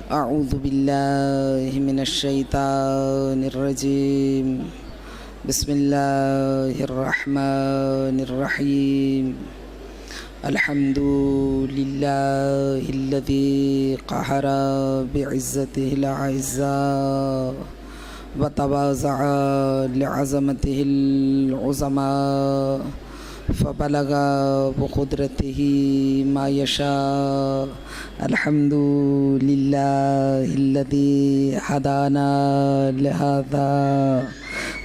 अऊज़ु बिल्लाहि मिनश्शैतानिर्रजीम बिस्मिल्लाहिर्रहमानिर्रहीम अल्हम्दुलिल्लाहिल्लज़ी क़हरा बिइज़्ज़तिहिल अ'ज़्ज़ा व तवाज़अ लिअज़मतिहिल उज़मा फ़बलगा बिक़ुद्रतिही मा यशा अल्हम्दुलिल्लाहिल्लज़ी हदाना लिहाज़ा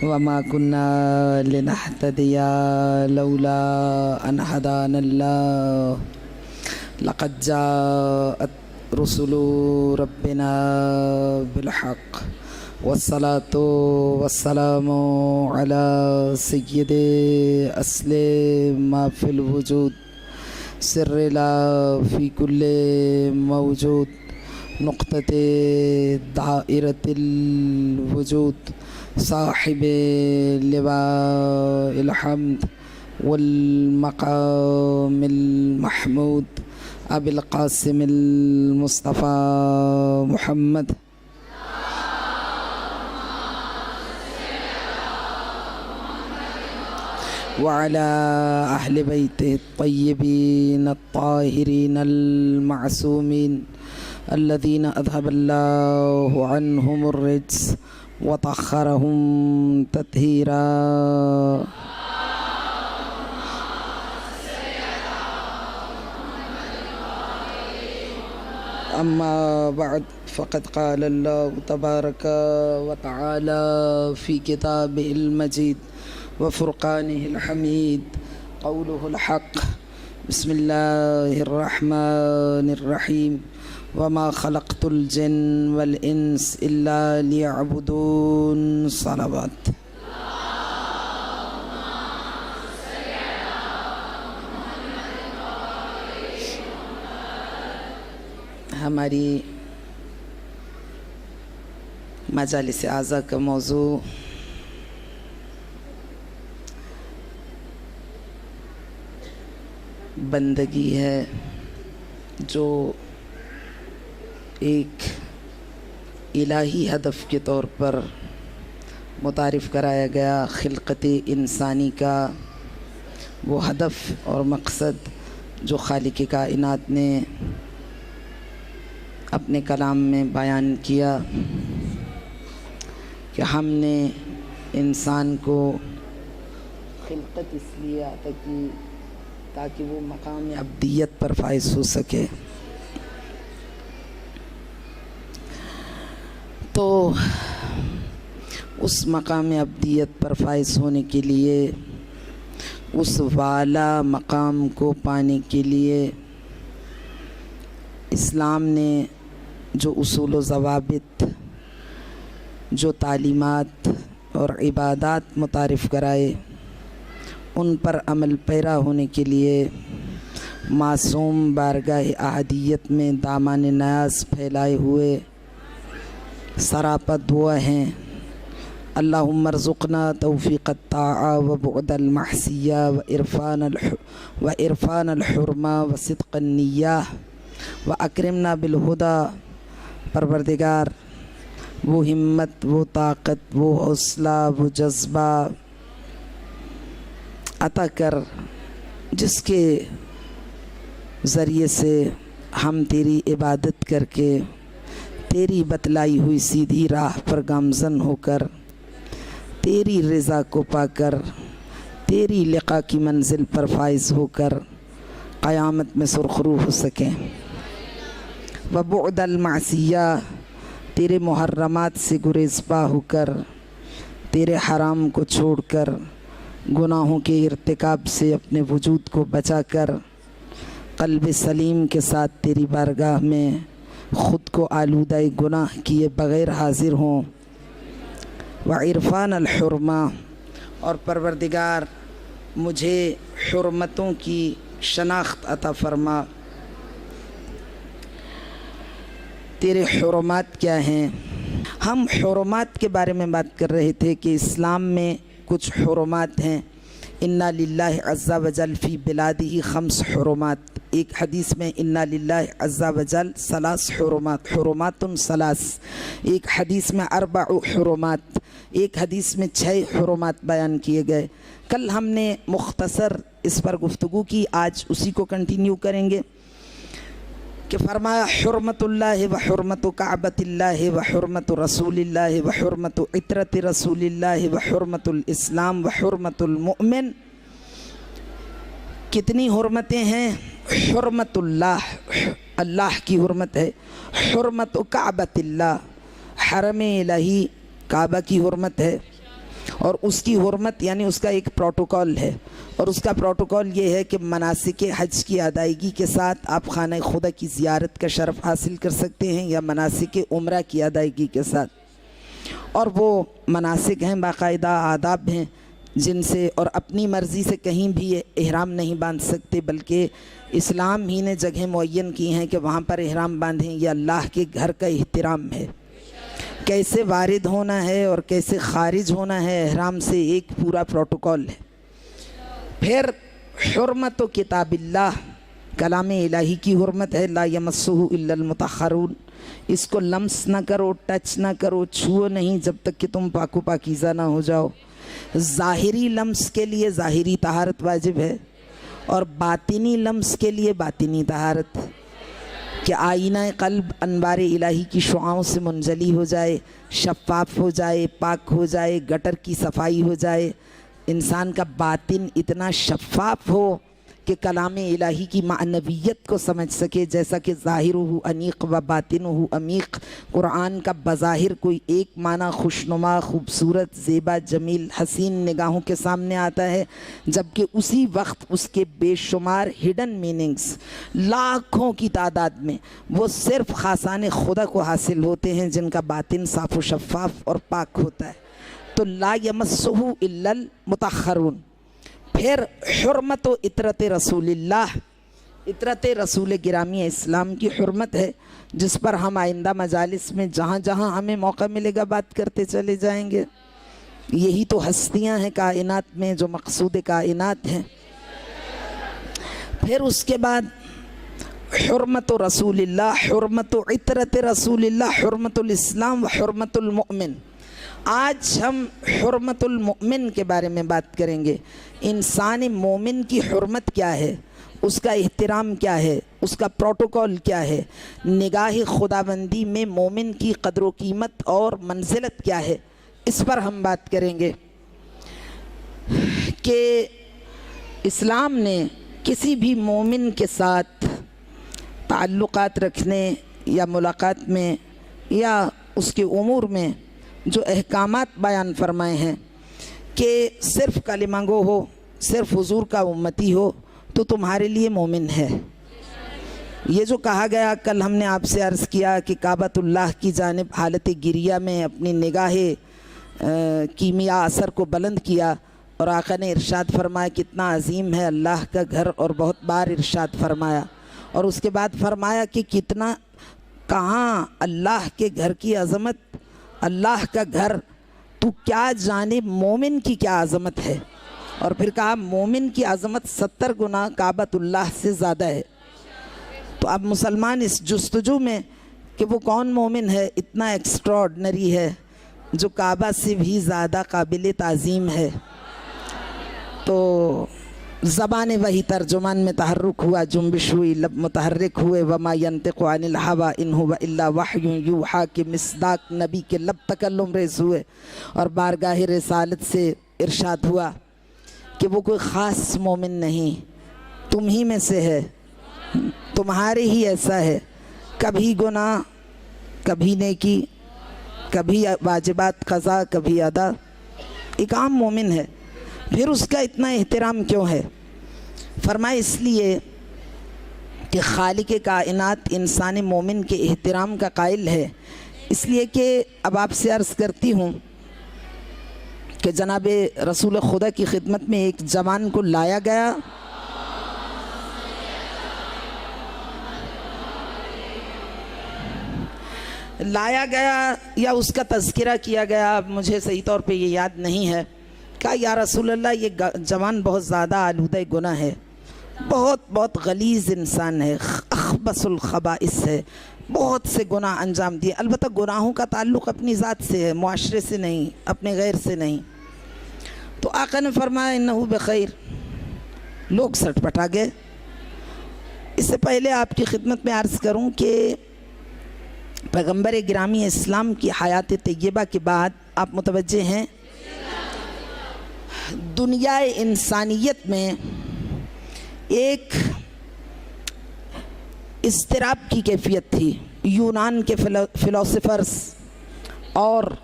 वमा कुन्ना लिनहतदिया लौला अन हदानल्लाह लक़द जाअत रुसुलु रब्बिना बिलहक़ वस्सलातु वस्सलामु अला सय्यिदि अस्ले मा फिल वजूद सिर्रे ला फी कुल्ले मौजूद नुक़्तते दाइरतिल वजूद साहिबे लिवाइल हम्द वल मक़ामिल महमूद अबिल क़ासिमिल मुस्तफ़ा मुहम्मद वअला अहले बैतिहि अत्तय्यबीन अत्ताहिरीन अल-मअसूमीन अल्लज़ीना अज़हबल्लाहु अन्हुमुर रिज्स व तह्हरहुम तत्हीरा। अम्मा बअद फ़क़द क़ाल अल्लाहु तबारक व तआला फ़ी किताबिहिल मजीद व फ़ुरक़ानिहिल हमीद क़ौलुहुल हक़ बिस्मिल्लाहिर्रहमानिर्रहीम वमा ख़लक़तुल जिन्न वल इंस इल्ला लियअबुदून। सलावत। हमारी मजालिस आज़ा का मौजू बंदगी है, जो एक इलाही हदफ के तौर पर मुतारिफ़ कराया गया। खिलक़त इंसानी का वो हदफ और मकसद जो खालिक कायनात ने अपने कलाम में बयान किया कि हमने इंसान को खिलक़त इसलिए अता की ताकि वो मकाम अब्दियत पर फाइज़ हो सके। तो उस मकाम अब्दियत पर फाइज़ होने के लिए, उस वाला मकाम को पाने के लिए इस्लाम ने जो उसूल व ज़वाबित, जो तालीमात और इबादात मुतारिफ़ कराए, उन पर अमल पैरा होने के लिए मासूम बारगाह अहदियत में दामन नाज फैलाए हुए सरापा दुआ हैं। अल्लाहुम्मा रज़ुक़ना तौफ़ीक़त ताआ व बुअदल महसिया व इरफ़ानल हुरमा व सिद्क़न निय्याह व अकरिमना बिल हुदा। परवरदिगार, वो हिम्मत, वो ताकत, वो हौसला, वो जज्बा अता कर जिसके ज़रिए से हम तेरी इबादत करके तेरी बतलाई हुई सीधी राह पर गामज़न होकर तेरी रज़ा को पाकर तेरी लिक़ा की मंजिल पर फाइज़ होकर क़यामत में सुरख़रू हो सकें। व बुअदल मासिया, तेरे मुहर्रमात से गुरेज़पा होकर तेरे हराम को छोड़कर गुनाहों के इर्तिकाब से अपने वजूद को बचाकर क़ल्ब सलीम के साथ तेरी बारगाह में ख़ुद को आलूदा गुनाह किए बग़ैर हाज़िर हों। व इरफ़ान अल हुरमा, और परवरदिगार मुझे हुर्मतों की शनाख्त अता फ़रमा। तेरे हुर्मात क्या हैं? हम हुर्मात के बारे में बात कर रहे थे कि इस्लाम में कुछ हुर्मात हैं इन्ना लिल्लाहि अज़्ज़ा वजल फ़ी बिलादिही खम्स हुरुमात, एक हदीस में इन्ना लिल्लाहि अज़्ज़ा वजल सलास हुरुमात, हुरुमातुन सलास, एक हदीस में अर्बअ हुरुमात, एक हदीस में 6 हुरुमात बयान किए गए। कल हमने मुख्तसर इस पर गुफ्तगू की, आज उसी को कंटिन्यू करेंगे कि फरमाया हुर्मतुल्लाहि व हुर्मतु काबतिल्लाहि व हुर्मतु रसूलिल्लाहि व हुर्मतु इत्रति रसूलिल्लाहि व हुर्मतुल इस्लाम व हुर्मतुल मुमिन। कितनी हुर्मतें हैं? हुर्मतुल्लाह, अल्लाह की हुर्मत है। हुर्मतु काबतिल्लाह, हरम इलाही काबा की हुर्मत है। और उसकी हुर्मत यानी उसका एक प्रोटोकॉल है, और उसका प्रोटोकॉल ये है कि मनासिक हज की अदायगी के साथ आप खाना खुदा की ज़ियारत का शरफ़ हासिल कर सकते हैं, या मनासिक उम्रा की अदायगी के साथ। और वो मनासिक हैं, बाकायदा आदाब हैं जिनसे, और अपनी मर्ज़ी से कहीं भी इहराम नहीं बांध सकते, बल्कि इस्लाम ही ने जगह मुअय्यन की हैं कि वहाँ पर इहराम बांधें। यह अल्लाह के घर का एहतराम है। कैसे वारिद होना है और कैसे खारिज होना है इहराम से, एक पूरा प्रोटोकॉल है। फिर हुर्मत किताबिल्लाह, कलाम इलाही की हुर्मत है। ला यमस्सुहु इल्लल मुतahharun, इसको लम्स ना करो, टच ना करो, छुओ नहीं जब तक कि तुम पाको पाकीज़ा ना हो जाओ। ज़ाहिरी लम्स के लिए ज़ाहिरी तहारत वाजिब है, और बातिनी लम्स के लिए बातिनी तहारत, कि आईना क़ल्ब अनवार इलाही की शुआओं से मुंजली हो जाए, शफ़ाफ़ हो जाए, पाक हो जाए, गटर की सफाई हो जाए, इंसान का बातिन इतना शफ़ाफ़ हो कि कलाम इलाही की मानवियत को समझ सके। जैसा कि ज़ाहिरुहु अनीक़ व बातिनुहु अमीक़, कुरान का बज़ाहिर कोई एक माना खुशनुमा, खूबसूरत, ज़ेबा, जमील, हसीन निगाहों के सामने आता है, जबकि उसी वक्त उसके बेशुमार हिडन मीनिंग्स लाखों की तादाद में वो सिर्फ़ ख़ासाने खुदा को हासिल होते हैं जिनका बातिन साफ़ व शफ़ाफ़ और पाक होता है। तो ला यमस्सुहु इल्लल मुतahharun। फिर हुर्मत इतरत रसूलिल्लाह, इतरत रसूल गिरामी इस्लाम की हुर्मत है, जिस पर हम आइंदा मजालिस में जहाँ जहाँ हमें मौका मिलेगा बात करते चले जाएंगे। यही तो हस्तियाँ हैं कायनात में जो मकसूद कायनात हैं। फिर उसके बाद हुर्मत रसूलिल्लाह, हुर्मत इतरत रसूलिल्लाह, हुर्मतुल इस्लाम व हुर्मतुल मुमिन। आज हम हुर्मतुल मुमिन के बारे में बात करेंगे। इंसान मोमिन की हुर्मत क्या है, उसका एहतराम क्या है, उसका प्रोटोकॉल क्या है, निगाह खुदाबंदी में मोमिन की कदर व कीमत और मंजिलत क्या है, इस पर हम बात करेंगे। कि इस्लाम ने किसी भी मोमिन के साथ ताल्लुकात रखने या मुलाकात में या उसके उमूर में जो अहकामात बयान फरमाए हैं कि सिर्फ़ कलिमा गो हो, सिर्फ़ हुजूर का उम्मती हो तो तुम्हारे लिए मोमिन है। ये जो कहा गया, कल हमने आपसे अर्ज़ किया कि काबतुल्लाह की जानिब हालत गिरिया में अपनी निगाह कीमिया असर को बुलंद किया, और आका ने इरशाद फरमाया कितना अजीम है अल्लाह का घर, और बहुत बार इरशाद फरमाया। और उसके बाद फरमाया कि कितना, कहाँ अल्लाह के घर की अज़मत, अल्लाह का घर, तू क्या जाने मोमिन की क्या अज़मत है। और फिर कहा मोमिन की अज़मत 70 गुना काबतुल्लाह से ज़्यादा है। तो अब मुसलमान इस जुस्तजू में कि वो कौन मोमिन है इतना एक्स्ट्राऑर्डिनरी है जो काबा से भी ज़्यादा काबिल ताज़ीम है। तो ज़बान वही तर्जुमान में तहर्रुक हुआ, जुम्बिश हुई, लब मुतहर्रिक हुए। वमा यंतिक़ु अनिल हवा इन हुवा इल्ला वह्युन यूहा के मिस्दाक नबी के लब तकल्लुम रेज़ हुए। और बारगाह रिसालत से इरशाद हुआ कि वो कोई ख़ास मोमिन नहीं, तुम ही में से है, तुम्हारे ही ऐसा है, कभी गुनाह कभी नेकी, कभी वाजिबात क़ज़ा कभी अदा, एक आम मोमिन है। फिर उसका इतना एहतराम क्यों है? फरमाए इसलिए कि खालिक कायनात इंसान मोमिन के एहतराम का कायल है। इसलिए कि अब आपसे अर्ज़ करती हूँ कि जनाब रसूल खुदा की खिदमत में एक जवान को लाया गया, या उसका तज़किरा किया गया, मुझे सही तौर पे ये याद नहीं है, कहा या रसूलल्लाह ये जवान बहुत ज़्यादा आलूदा गुनाह है, बहुत गलीज़ इंसान है, अखबसुल खबाइस है, बहुत से गुनाह अंजाम दिए। अलबत्ता गुनाहों का ताल्लुक़ अपनी ज़ात से है, मुआशरे से नहीं, अपने गैर से नहीं। तो आका ने फरमाया इन्नहु बखैर। लोग सटपटा गए। इससे पहले आपकी खिदमत में अर्ज़ करूं कि पैगम्बर गिरामी इस्लाम की हयात तय्यबा के बाद आप मुतवज्जे हैं, दुनिया इंसानियत में एक इज़्तिराब की कैफियत थी। यूनान के फ़िलोसोफर्स और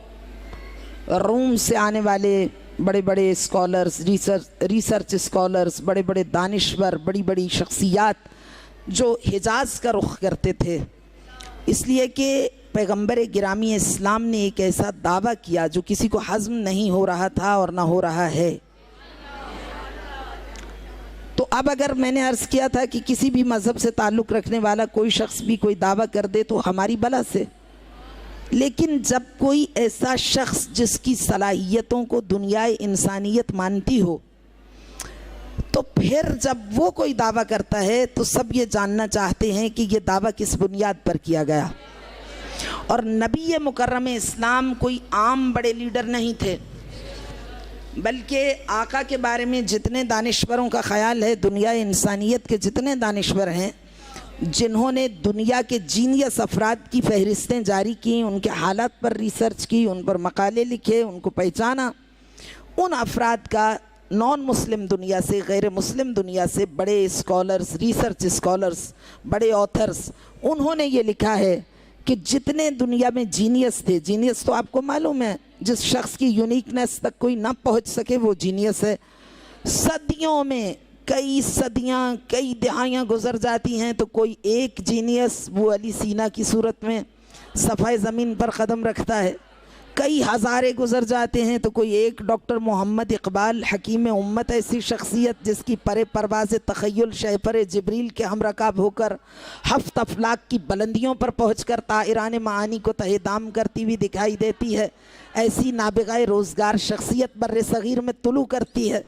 रोम से आने वाले बड़े बड़े स्कॉलर्स, रिसर्च स्कॉलर्स, बड़े बड़े दानिश्वर, बड़ी बड़ी शख्सियात जो हिजाज़ का रुख करते थे, इसलिए कि पैगम्बर गिरामी इस्लाम ने एक ऐसा दावा किया जो किसी को हज़म नहीं हो रहा था और ना हो रहा है। तो अब अगर मैंने अर्ज़ किया था कि किसी भी मज़हब से ताल्लुक़ रखने वाला कोई शख्स भी कोई दावा कर दे तो हमारी बला से, लेकिन जब कोई ऐसा शख्स जिसकी सलाहियतों को दुनियाए इंसानियत मानती हो, तो फिर जब वो कोई दावा करता है तो सब ये जानना चाहते हैं कि ये दावा किस बुनियाद पर किया गया। और नबी मुकर्रम इस्लाम कोई आम बड़े लीडर नहीं थे, बल्कि आका के बारे में जितने दानिश्वरों का ख़याल है, दुनिया इंसानियत के जितने दानिश्वर हैं जिन्होंने दुनिया के जीनियस अफराद की फ़हरिस्तें जारी की, उनके हालात पर रिसर्च की, उन पर मकाले लिखे, उनको पहचाना, उन अफराद का नॉन मुस्लिम दुनिया से, गैर मुस्लिम दुनिया से बड़े स्कॉलर्स, रिसर्च स्कॉलर्स, बड़े ऑथर्स, उन्होंने ये लिखा है कि जितने दुनिया में जीनियस थे, जीनियस तो आपको मालूम है जिस शख्स की यूनिकनेस तक कोई ना पहुंच सके वो जीनियस है। सदियों में कई सदियां, कई दहाइयाँ गुजर जाती हैं तो कोई एक जीनियस वो अली सीना की सूरत में सफ़ाए ज़मीन पर कदम रखता है, कई हज़ारे गुजर जाते हैं तो कोई एक डॉक्टर मोहम्मद इकबाल हकीम उम्मत, ऐसी शख्सियत जिसकी परे परवाज़ तख़य्युल शहपर जिब्रील के हमरकाब होकर हफ्त अफलाक की बुलंदियों पर पहुँचकर ताइरान मानी को तहेदाम करती हुई दिखाई देती है, ऐसी नाबिगाए रोज़गार शख्सियत बर्रे सग़ीर में तुलू करती है।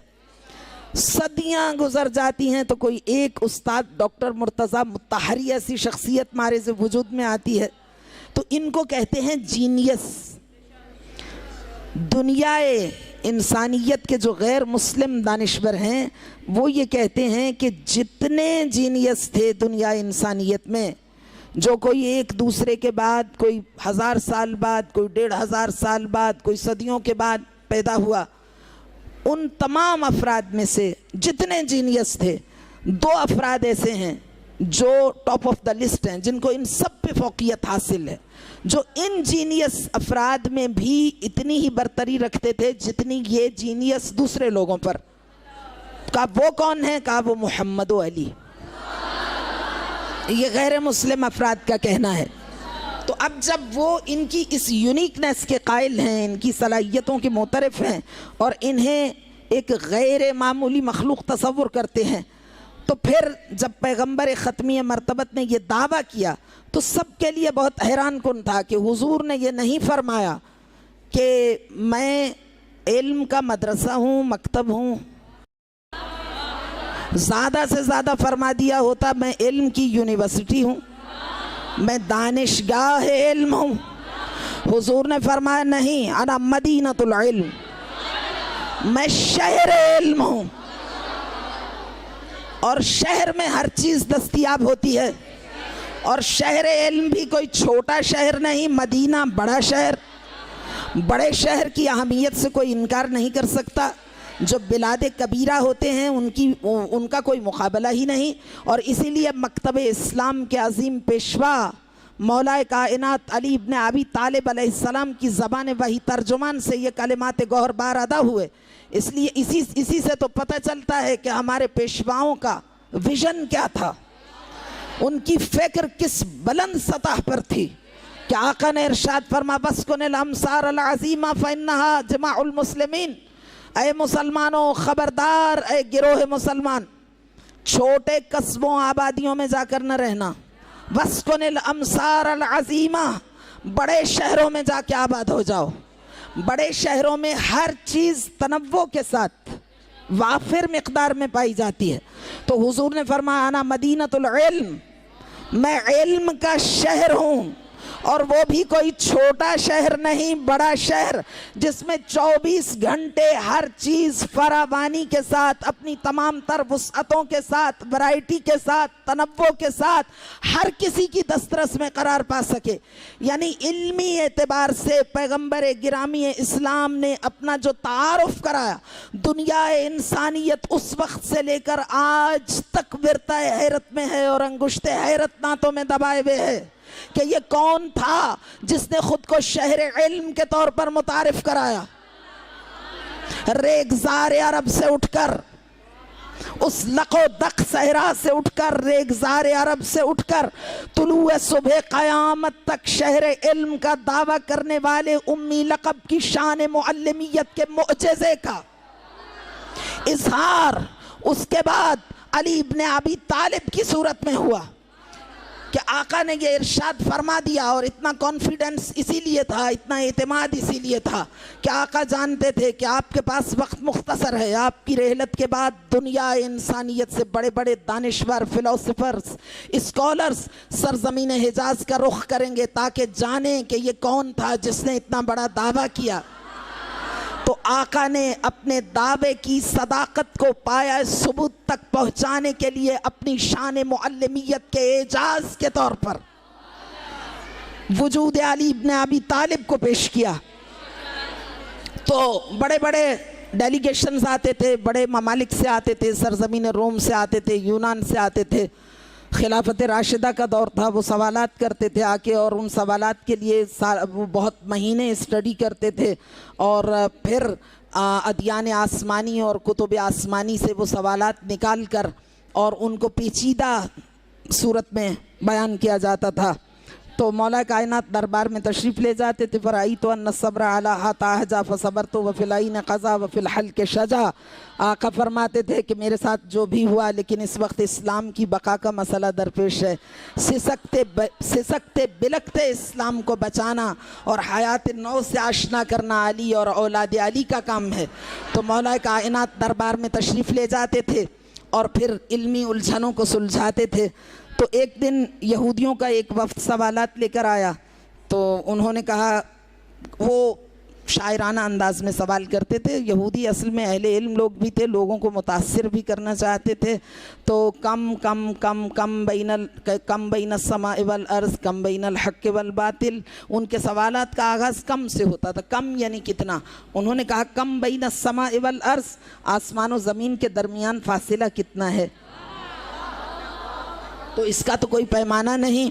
सदियाँ गुजर जाती हैं तो कोई एक उस्ताद डॉक्टर मुर्तज़ा मुत्तहरी ऐसी शख्सियत मारे से वजूद में आती है, तो इनको कहते हैं जीनियस। दुनियाए इंसानियत के जो गैर मुस्लिम दानिश्वर हैं वो ये कहते हैं कि जितने जीनियस थे दुनिया इंसानियत में, जो कोई एक दूसरे के बाद, कोई 1000 साल बाद, कोई 1500 साल बाद, कोई सदियों के बाद पैदा हुआ, उन तमाम अफराद में से जितने जीनियस थे, 2 अफराद ऐसे हैं जो टॉप ऑफ द लिस्ट हैं, जिनको इन सब पे फ़ौक़ियत हासिल है, जो इन जीनियस अफराद में भी इतनी ही बरतरी रखते थे जितनी ये जीनियस दूसरे लोगों पर। कहा वो कौन है? कहा वो मोहम्मद अली। ये गैर मुस्लिम अफराद का कहना है। तो अब जब वो इनकी इस यूनिकनेस के कायल हैं, इनकी सलाहियतों के मोतरफ़ हैं और इन्हें एक गैर मामूली मखलूक तसव्वुर करते हैं, तो फिर जब पैगम्बर ख़त्मी मरतबत ने यह दावा किया तो सबके लिए बहुत हैरान कुन था कि हुजूर ने यह नहीं फरमाया कि मैं इल्म का मदरसा हूँ, मकतब हूँ। ज़्यादा से ज़्यादा फरमा दिया होता मैं इल्म की यूनिवर्सिटी हूँ, मैं दानिशगाह इल्म हूँ। हुजूर ने फरमाया नहीं, अना मदीनतुल इल्म, मैं शहर इल्म हूँ। और शहर में हर चीज़ दस्तयाब होती है, और शहर इल्म भी कोई छोटा शहर नहीं, मदीना बड़ा शहर। बड़े शहर की अहमियत से कोई इनकार नहीं कर सकता। जो बिलाद कबीरा होते हैं उनका कोई मुकाबला ही नहीं। और इसीलिए मकतब इस्लाम के अजीम पेशवा मौलाए कायनात अली इब्न अबी तालिब अलैहिस्सलाम की ज़बान वही तर्जुमान से ये कलिमात गौहर बार अदा हुए। इसलिए इसी से तो पता चलता है कि हमारे पेशवाओं का विज़न क्या था, उनकी फ़िक्र किस बुलंद सतह पर थी कि आका ने इरशाद फरमा बस्कुनिल अमसार अल अज़ीमा फ़इन्नहा जमाउल मुस्लिमीन। ऐ मुसलमानों ख़बरदार, ऐ गिरोह मुसलमान, छोटे कस्बों आबादियों में जाकर न रहना। वस्कुनिल अमसार अल अज़ीमा, बड़े शहरों में जाके आबाद हो जाओ। बड़े शहरों में हर चीज़ तनव्वो के साथ वाफिर मिक़दार में पाई जाती है। तो हुजूर ने फरमाया आना मदीनतुल इल्म, मैं इल्म का शहर हूँ, और वो भी कोई छोटा शहर नहीं, बड़ा शहर जिसमें 24 घंटे हर चीज़ फरावानी के साथ, अपनी तमाम तर वुसअतों के साथ, वैरायटी के साथ, तनव्वो के साथ हर किसी की दस्तरस में करार पा सके। यानी इल्मी एतबार से पैगम्बर गिरामी इस्लाम ने अपना जो तारुफ कराया, दुनिया इंसानियत उस वक्त से लेकर आज तक विरता हैरत में है और अंगुश्ते हैरत नातों में दबाए हुए है कि ये कौन था जिसने खुद को शहर इल्म के तौर पर मुतारिफ कराया। रेगजार अरब से उठकर, उस लको दक सहरा से उठकर, रेगजार अरब से उठकर तुलुए सुबह क़यामत तक शहर इल्म का दावा करने वाले उम्मी लक़ब की शान मुअल्लिमियत के मुअजिज़े का इज़हार उसके बाद अली इब्ने अबी तालिब की सूरत में हुआ कि आका ने ये इरशाद फरमा दिया। और इतना कॉन्फिडेंस इसीलिए था, इतना एतमाद इसीलिए था कि आका जानते थे कि आपके पास वक्त मुख्तसर है, आपकी रहलत के बाद दुनिया इंसानियत से बड़े बड़े दानिश्वर, फिलोसफर्स, स्कॉलर्स सरजमीन हिजाज का रुख करेंगे ताकि जानें कि ये कौन था जिसने इतना बड़ा दावा किया। तो आका ने अपने दावे की सदाकत को पाया सबूत तक पहुंचाने के लिए अपनी शान मुअल्लिमियत के एजाज के तौर पर वजूद अली इब्ने अबी तालिब को पेश किया। तो बड़े बड़े डेलीगेशंस आते थे, बड़े ममालिक से आते थे, सरजमीन रोम से आते थे, यूनान से आते थे। खिलाफत राशिदा का दौर था, वो सवालात करते थे आके, और उन सवालात के लिए वो बहुत महीने स्टडी करते थे और फिर अदियान आसमानी और कुतुब आसमानी से वो सवालात निकाल कर और उनको पेचीदा सूरत में बयान किया जाता था। तो मौला कायनात दरबार में तशरीफ़ ले जाते थे। फ़राई तो अन्न सब्र अला हाताहजा फ़सबर तो वफ़िलाई न क़ज़ा वफ़िलहल के शजा। आका फरमाते थे कि मेरे साथ जो भी हुआ, लेकिन इस वक्त इस्लाम की बका का मसला दरपेश है। सिसकते बिलकते इस्लाम को बचाना और हयात नौ से आशना करना अली और औलाद अली का काम है। तो मौला कायनात दरबार में तशरीफ़ ले जाते थे और फिर इल्मी उलझनों को सुलझाते थे। तो एक दिन यहूदियों का एक वफ्द सवालात लेकर आया, तो उन्होंने कहा, वो शायराना अंदाज में सवाल करते थे। यहूदी असल में अहले इल्म लोग भी थे, लोगों को मुतासिर भी करना चाहते थे। तो कम कम कम कम बैन समाए वल अर्ज़ कम बैनल हक़ वल बातिल, उनके सवालात का आगाज़ कम से होता था। कम यानी कितना? उन्होंने कहा कम बैन समाए वल अर्ज़, आसमान और ज़मीन के दरमियान फासिला कितना है? तो इसका तो कोई पैमाना नहीं।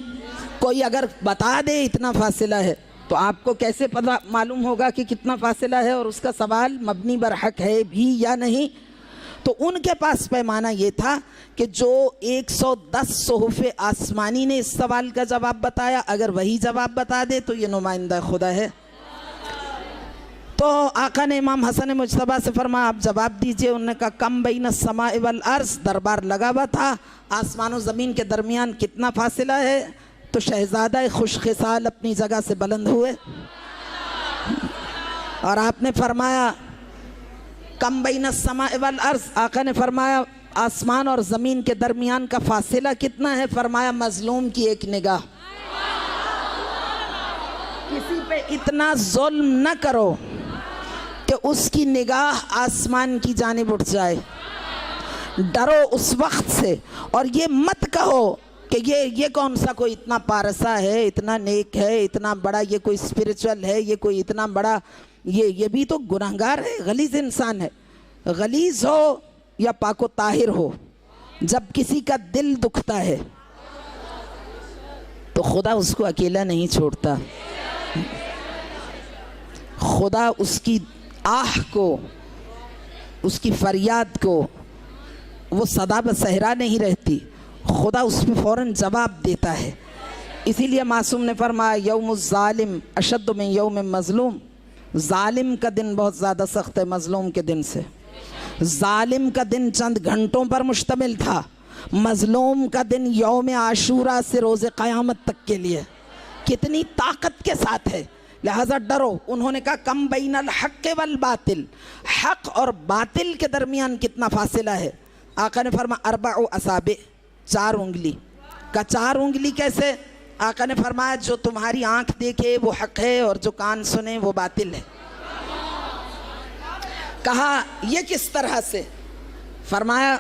कोई अगर बता दे इतना फासिला है तो आपको कैसे पता मालूम होगा कि कितना फासिला है और उसका सवाल मबनी बर हक है भी या नहीं? तो उनके पास पैमाना ये था कि जो 110 सोहफ़े आसमानी ने इस सवाल का जवाब बताया, अगर वही जवाब बता दे तो ये नुमाइंदा खुदा है। तो आका ने इमाम हसन मुजतबा से फरमाया, आप जवाब दीजिए। उन्होंने कहा कम बैन समाए वल अर्ज़, दरबार लगा हुआ था, आसमान और ज़मीन के दरमियान कितना फासिला है? तो शहज़ादा खुशखिसाल अपनी जगह से बुलंद हुए और आपने फरमाया कम बैन समाए वल अर्ज़। आका ने फरमाया आसमान और ज़मीन के दरमियान का फासिला कितना है? फरमाया मज़लूम की एक निगाह। किसी पे इतना जुल्म न करो कि उसकी निगाह आसमान की जानिब उठ जाए। डरो उस वक्त से और ये मत कहो कि ये कौन सा कोई इतना पारसा है, इतना नेक है, इतना बड़ा ये कोई स्पिरिचुअल है, ये कोई इतना बड़ा, ये भी तो गुनहगार है, गलीज़ इंसान है। गलीज़ हो या पाको ताहिर हो, जब किसी का दिल दुखता है तो खुदा उसको अकेला नहीं छोड़ता। खुदा उसकी आह को, उसकी फरियाद को, वो सदा बसहरा नहीं रहती, खुदा उस पर फ़ौरन जवाब देता है। इसीलिए मासूम ने फरमाया यौमुज़ ज़ालिम अशद्दु मिन यौमिन मज़लूम, ज़ालिम का दिन बहुत ज़्यादा सख्त है मज़लूम के दिन से। ज़ालिम का दिन चंद घंटों पर मुश्तमिल था, मज़लूम का दिन यौम आशूरा से रोज़े क़यामत तक के लिए कितनी ताकत के साथ है लिहाजा डरो। उन्होंने कहा कम बैनल हक़ वल बातिल, हक़ और बातिल के दरमियान कितना फासिला है। आका ने फरमाया अरबअ असाबे, 4 उंगली का। 4 उंगली कैसे? आका ने फरमाया जो तुम्हारी आंख देखे वो हक़ है और जो कान सुने वो बातिल है। कहा ये किस तरह से? फरमाया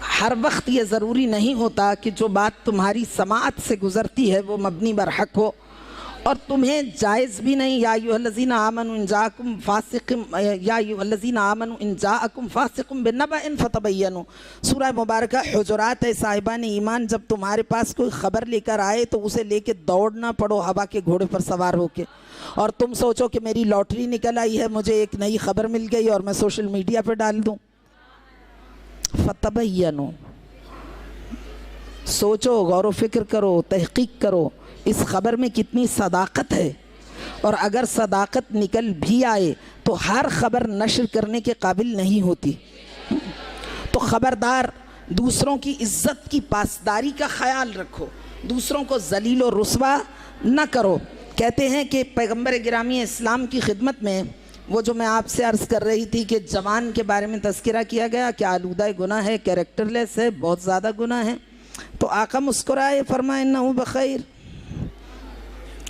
हर वक्त ये ज़रूरी नहीं होता कि जो बात तुम्हारी समाअत से गुज़रती है वो मबनी बर हक़ हो, और तुम्हें जायज़ भी नहीं। या अय्युहल्लज़ीना आमनू इन जाअकुम फ़ासिक़ुम बिनबअइन फ़तबय्यनू, सूरह मुबारका हुजुरात है। साहिबान ईमान, जब तुम्हारे पास कोई ख़बर लेकर आए तो उसे लेके दौड़ना पड़ो हवा के घोड़े पर सवार होके, और तुम सोचो कि मेरी लॉटरी निकल आई है, मुझे एक नई खबर मिल गई और मैं सोशल मीडिया पर डाल दूँ। फ़तबय्यनू, सोचो, गौर व फिक्र करो, तहक़ीक़ करो इस ख़बर में कितनी सदाकत है, और अगर सदाकत निकल भी आए तो हर ख़बर नशर करने के काबिल नहीं होती। तो ख़बरदार, दूसरों की इज़्ज़त की पासदारी का ख़याल रखो, दूसरों को ज़लील और रुस्वा न करो। कहते हैं कि पैगम्बर गिरामी इस्लाम की खिदमत में वो जो मैं आपसे अर्ज़ कर रही थी कि जवान के बारे में तज़किरा किया गया कि आलूदा गुनाह है, कैरेक्टरलेस है, बहुत ज़्यादा गुनाह है, तो आका मुस्कुराए, फरमाए इन्नहु बख़ैर,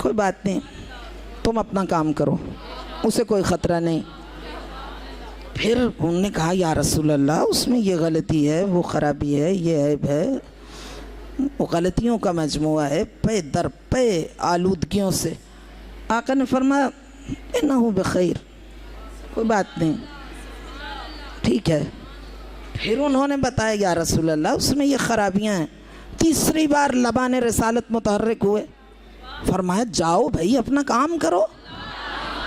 कोई बात नहीं, तुम अपना काम करो, उसे कोई ख़तरा नहीं। फिर उन्होंने कहा या रसूल अल्लाह, उसमें ये गलती है, वो ख़राबी है, ये ऐब है, वो गलतियों का मजमुआ है, पे दर पे आलूदगियों से। आका ने फरमाया इन्नहु बख़ैर, कोई बात नहीं, ठीक है। फिर उन्होंने बताया या रसूल अल्लाह, उसमें ये ख़राबियाँ हैं। तीसरी बार लबान रिसालत मुतहर्रिक हुए, फरमाया जाओ भाई अपना काम करो,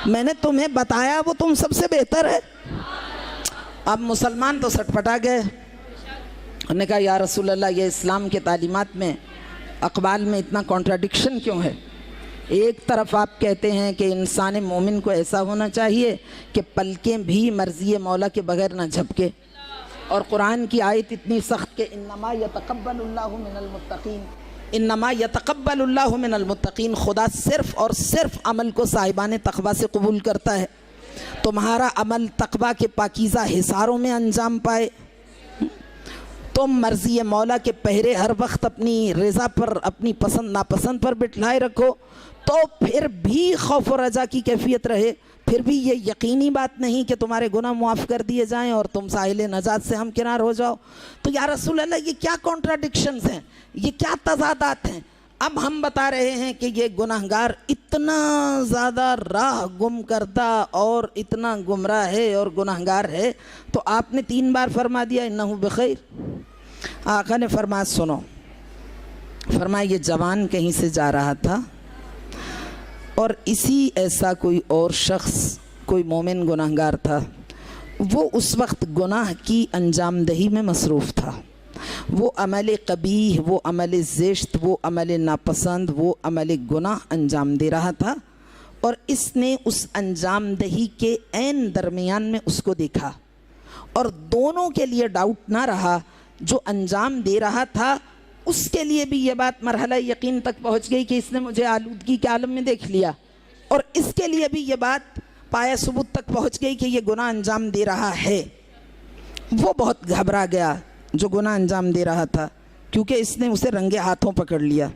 मैंने तुम्हें बताया वो तुम सबसे बेहतर है। अब मुसलमान तो सटपटा गए, उन्होंने कहा या रसूल अल्लाह, ये इस्लाम के तालीमात में, अक़वाल में इतना कॉन्ट्राडिक्शन क्यों है? एक तरफ आप कहते हैं कि इंसान मोमिन को ऐसा होना चाहिए कि पलकें भी मर्ज़ी मौला के बगैर ना झपके, और कुरान की आयत इतनी सख्त कि इन्नमा यतक़ब्बलुल्लाहु मिनल मुत्तक़ीन, इन्नमा यतक़ब्बलुल्लाहु मिनल मुत्तक़ीन, खुदा सिर्फ़ और सिर्फ अमल को साहिबान तक़वा से कबूल करता है। तुम्हारा अमल तक़वा के पाकीज़ा हिसारों में अंजाम पाए, तुम मर्ज़ी मौला के पहरे हर वक्त अपनी रज़ा पर, अपनी पसंद नापसंद पर बिठलाए रखो, तो फिर भी खौफ और रजा की कैफियत रहे, फिर भी ये यकीनी बात नहीं कि तुम्हारे गुनाह मुआफ़ कर दिए जाएं और तुम साहिल नजात से हमकिनार हो जाओ। तो या रसूल अल्लाह, ये क्या कॉन्ट्राडिक्शंस हैं, ये क्या तज़ादात हैं? अब हम बता रहे हैं कि ये गुनाहगार इतना ज़्यादा राह गुम करता और इतना गुमराह है और गुनाहगार है, तो आपने 3 बार फरमा दिया इन्नहु बख़ैर। आका ने फरमाया सुनो, फरमाया ये जवान कहीं से जा रहा था और इसी ऐसा कोई और शख्स, कोई मोमिन गुनाहगार था, वो उस वक्त गुनाह की अंजामदही में मसरूफ़ था। वो अमल कबीह, वो अमल ज़ेश्त, वो अमल नापसंद, वो अमल गुनाह अंजाम दे रहा था, और इसने उस अंजामदही के ऐन दरमियान में उसको देखा, और दोनों के लिए डाउट ना रहा, जो अंजाम दे रहा था उसके लिए भी ये बात मरहला यकीन तक पहुँच गई कि इसने मुझे आलूदगी के आलम में देख लिया, और इसके लिए भी ये बात पाया सबूत तक पहुँच गई कि ये गुनाह अंजाम दे रहा है। वो बहुत घबरा गया जो गुनाह अंजाम दे रहा था, क्योंकि इसने उसे रंगे हाथों पकड़ लिया,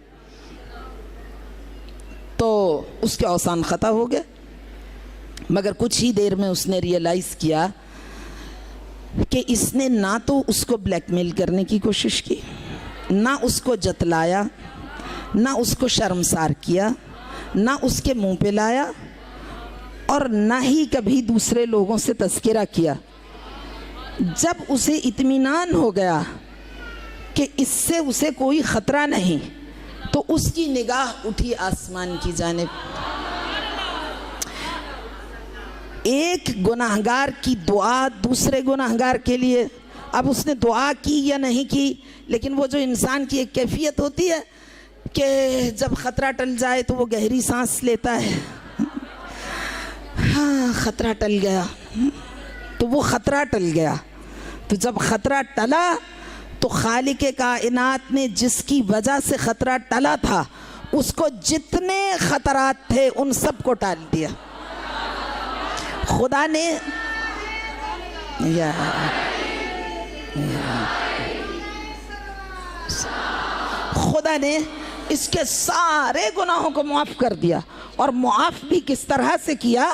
तो उसके औसान ख़ता हो गए। मगर कुछ ही देर में उसने रियलाइज़ किया कि इसने ना तो उसको ब्लैकमेल करने की कोशिश की, ना उसको जतलाया, ना उसको शर्मसार किया, ना उसके मुंह पे लाया, और ना ही कभी दूसरे लोगों से तज़किरा किया। जब उसे इत्मीनान हो गया कि इससे उसे कोई ख़तरा नहीं, तो उसकी निगाह उठी आसमान की जानिब। एक गुनाहगार की दुआ दूसरे गुनाहगार के लिए, अब उसने दुआ की या नहीं की, लेकिन वो जो इंसान की एक कैफियत होती है कि जब ख़तरा टल जाए तो वो गहरी सांस लेता है, हाँ ख़तरा टल गया, तो वो ख़तरा टल गया। तो जब ख़तरा टला तो खालिक़े कायनात ने जिसकी वजह से ख़तरा टला था उसको जितने खतरात थे उन सब को टाल दिया खुदा ने। खुदा ने इसके सारे गुनाहों को माफ़ कर दिया। और मुआफ़ भी किस तरह से किया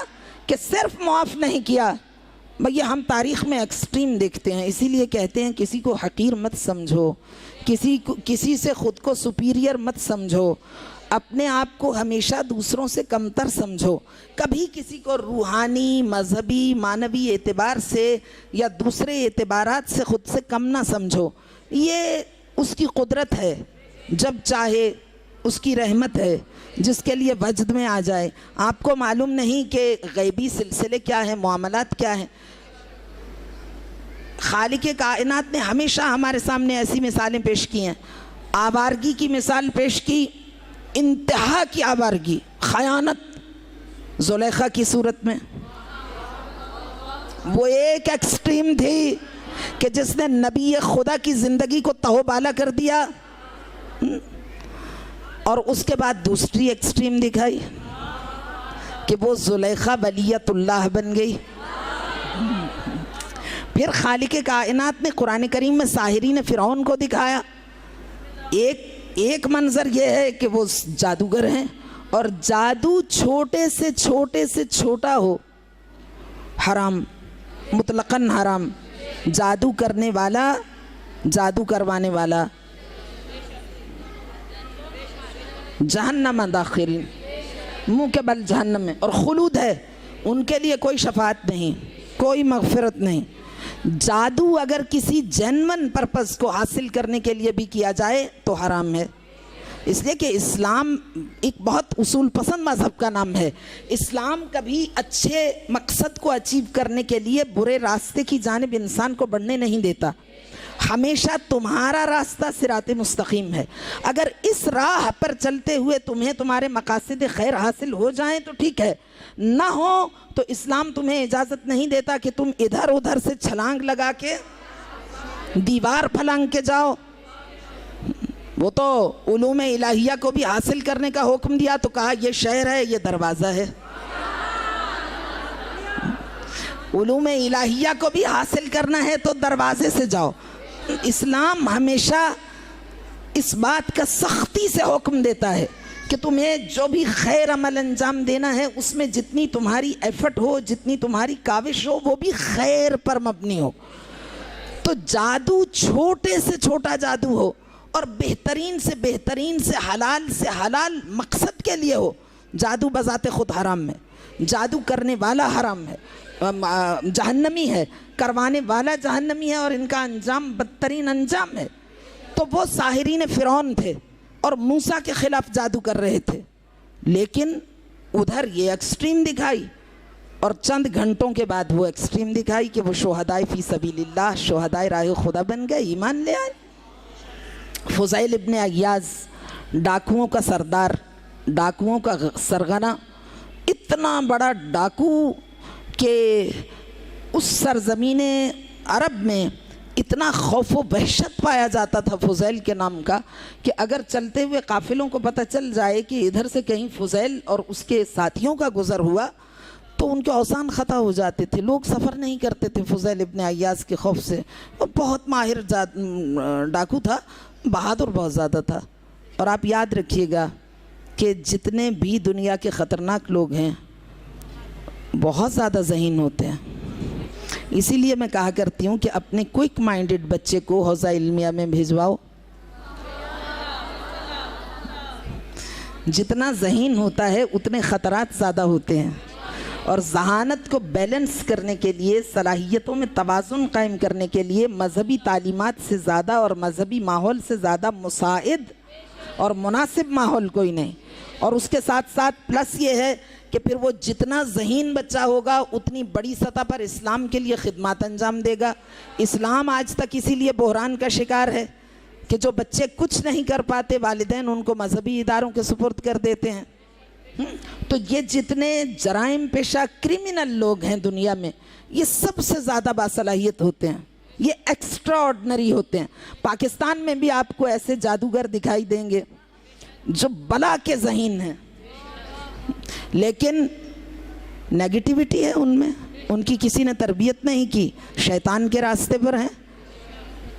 कि सिर्फ मुआफ़ नहीं किया, भैया हम तारीख़ में एक्सट्रीम देखते हैं, इसीलिए कहते हैं किसी को हकीर मत समझो, किसी से ख़ुद को सुपीरियर मत समझो, अपने आप को हमेशा दूसरों से कमतर समझो, कभी किसी को रूहानी, मजहबी, मानवी एतबार से या दूसरे एतबारात से ख़ुद से कम ना समझो। ये उसकी कुदरत है, जब चाहे उसकी रहमत है, जिसके लिए वजद में आ जाए। आपको मालूम नहीं कि गैबी सिलसिले क्या हैं, मामलात क्या हैं। खालिक कायनात ने हमेशा हमारे सामने ऐसी मिसालें पेश की हैं। आवारगी की मिसाल पेश की, इंतहा की आवारगी, खयानत जुलेखा की सूरत में। वो एक एक्सट्रीम थी कि जिसने नबी खुदा की ज़िंदगी को तहोबाला कर दिया, और उसके बाद दूसरी एक्सट्रीम दिखाई कि वो जुलेखा वलियतुल्लाह बन गई। फिर खालिक कायनात ने कुरान करीम में साहिरीन फ़िरौन को दिखाया। एक मंज़र ये है कि वो जादूगर हैं, और जादू छोटे से छोटा हो हराम, मुतलकन हराम। जादू करने वाला, जादू करवाने वाला जहन्नम दाखिल, मुँह के बल जहन्नम में, और खुलूद है, उनके लिए कोई शफात नहीं, कोई मग़फ़िरत नहीं। जादू अगर किसी जेन्युइन पर्पस को हासिल करने के लिए भी किया जाए तो हराम है, इसलिए कि इस्लाम एक बहुत उसूल पसंद मज़हब का नाम है। इस्लाम कभी अच्छे मकसद को अचीव करने के लिए बुरे रास्ते की जानिब इंसान को बढ़ने नहीं देता। हमेशा तुम्हारा रास्ता सिराते मुस्तकीम है। अगर इस राह पर चलते हुए तुम्हें तुम्हारे मकासद खैर हासिल हो जाएं तो ठीक है, ना हो तो इस्लाम तुम्हें इजाज़त नहीं देता कि तुम इधर उधर से छलांग लगा के दीवार फलांग के जाओ। वो तो उलूम इलाहिया को भी हासिल करने का हुक्म दिया तो कहा ये शहर है, ये दरवाज़ा है। उलूम इलाहिया को भी हासिल करना है तो दरवाजे से जाओ। इस्लाम हमेशा इस बात का सख्ती से हुक्म देता है कि तुम्हें जो भी खैर अमल अंजाम देना है उसमें जितनी तुम्हारी एफर्ट हो, जितनी तुम्हारी काविश हो, वो भी खैर पर मबनी हो। तो जादू छोटे से छोटा जादू हो और बेहतरीन से हलाल मकसद के लिए हो, जादू बज़ाते खुद हराम है। जादू करने वाला हराम है, जहन्नमी है, करवाने वाला जहन्नमी है, और इनका अंजाम बदतरीन अंजाम है। तो वो साहिरीन फ़िरौन थे और मूसा के ख़िलाफ़ जादू कर रहे थे, लेकिन उधर ये एक्सट्रीम दिखाई, और चंद घंटों के बाद वो एक्सट्रीम दिखाई कि वो शोहदाए फ़ी सबीलिल्लाह, शोहदाए राह खुदा बन गए, ईमान ले आए। फ़ुज़ैल इब्न अय्याज़, डाकुओं का सरदार, डाकुओं का सरगना, इतना बड़ा डाकू कि उस सरज़मीने अरब में इतना खौफ व वहशत पाया जाता था फ़ुज़ैल के नाम का कि अगर चलते हुए काफ़िलों को पता चल जाए कि इधर से कहीं फ़ुज़ैल और उसके साथियों का गुज़र हुआ तो उनके औसान ख़ता हो जाते थे। लोग सफ़र नहीं करते थे फ़ुज़ैल इब्न अय्याज़ के खौफ से। वो बहुत माहिर डाकू था, बहादुर बहुत ज़्यादा था। और आप याद रखिएगा कि जितने भी दुनिया के ख़तरनाक लोग हैं बहुत ज़्यादा ज़हीन होते हैं। इसीलिए मैं कहा करती हूँ कि अपने क्विक माइंडेड बच्चे को हौज़ा इल्मिया में भिजवाओ। जितना ज़हीन होता है उतने ख़तरात ज़्यादा होते हैं, और ज़हानत को बैलेंस करने के लिए, सलाहियतों में तवाज़ुन कायम करने के लिए मजहबी तालीमात से ज़्यादा और मजहबी माहौल से ज़्यादा मुसाइद और मुनासिब माहौल कोई नहीं। और उसके साथ साथ प्लस ये है कि फिर वो जितना ज़हीन बच्चा होगा उतनी बड़ी सतह पर इस्लाम के लिए खिदमत अंजाम देगा। इस्लाम आज तक इसीलिए बहरान का शिकार है कि जो बच्चे कुछ नहीं कर पाते, वालिदैन उनको मजहबी इदारों के सुपुर्द कर देते हैं। तो ये जितने जराइम पेशा क्रिमिनल लोग हैं दुनिया में, ये सबसे ज़्यादा बासलाहियत होते हैं, ये एक्स्ट्रा ऑर्डनरी होते हैं। पाकिस्तान में भी आपको ऐसे जादूगर दिखाई देंगे जो बला के ज़हीन हैं, लेकिन नेगेटिविटी है उनमें, उनकी किसी ने तरबियत नहीं की, शैतान के रास्ते पर हैं,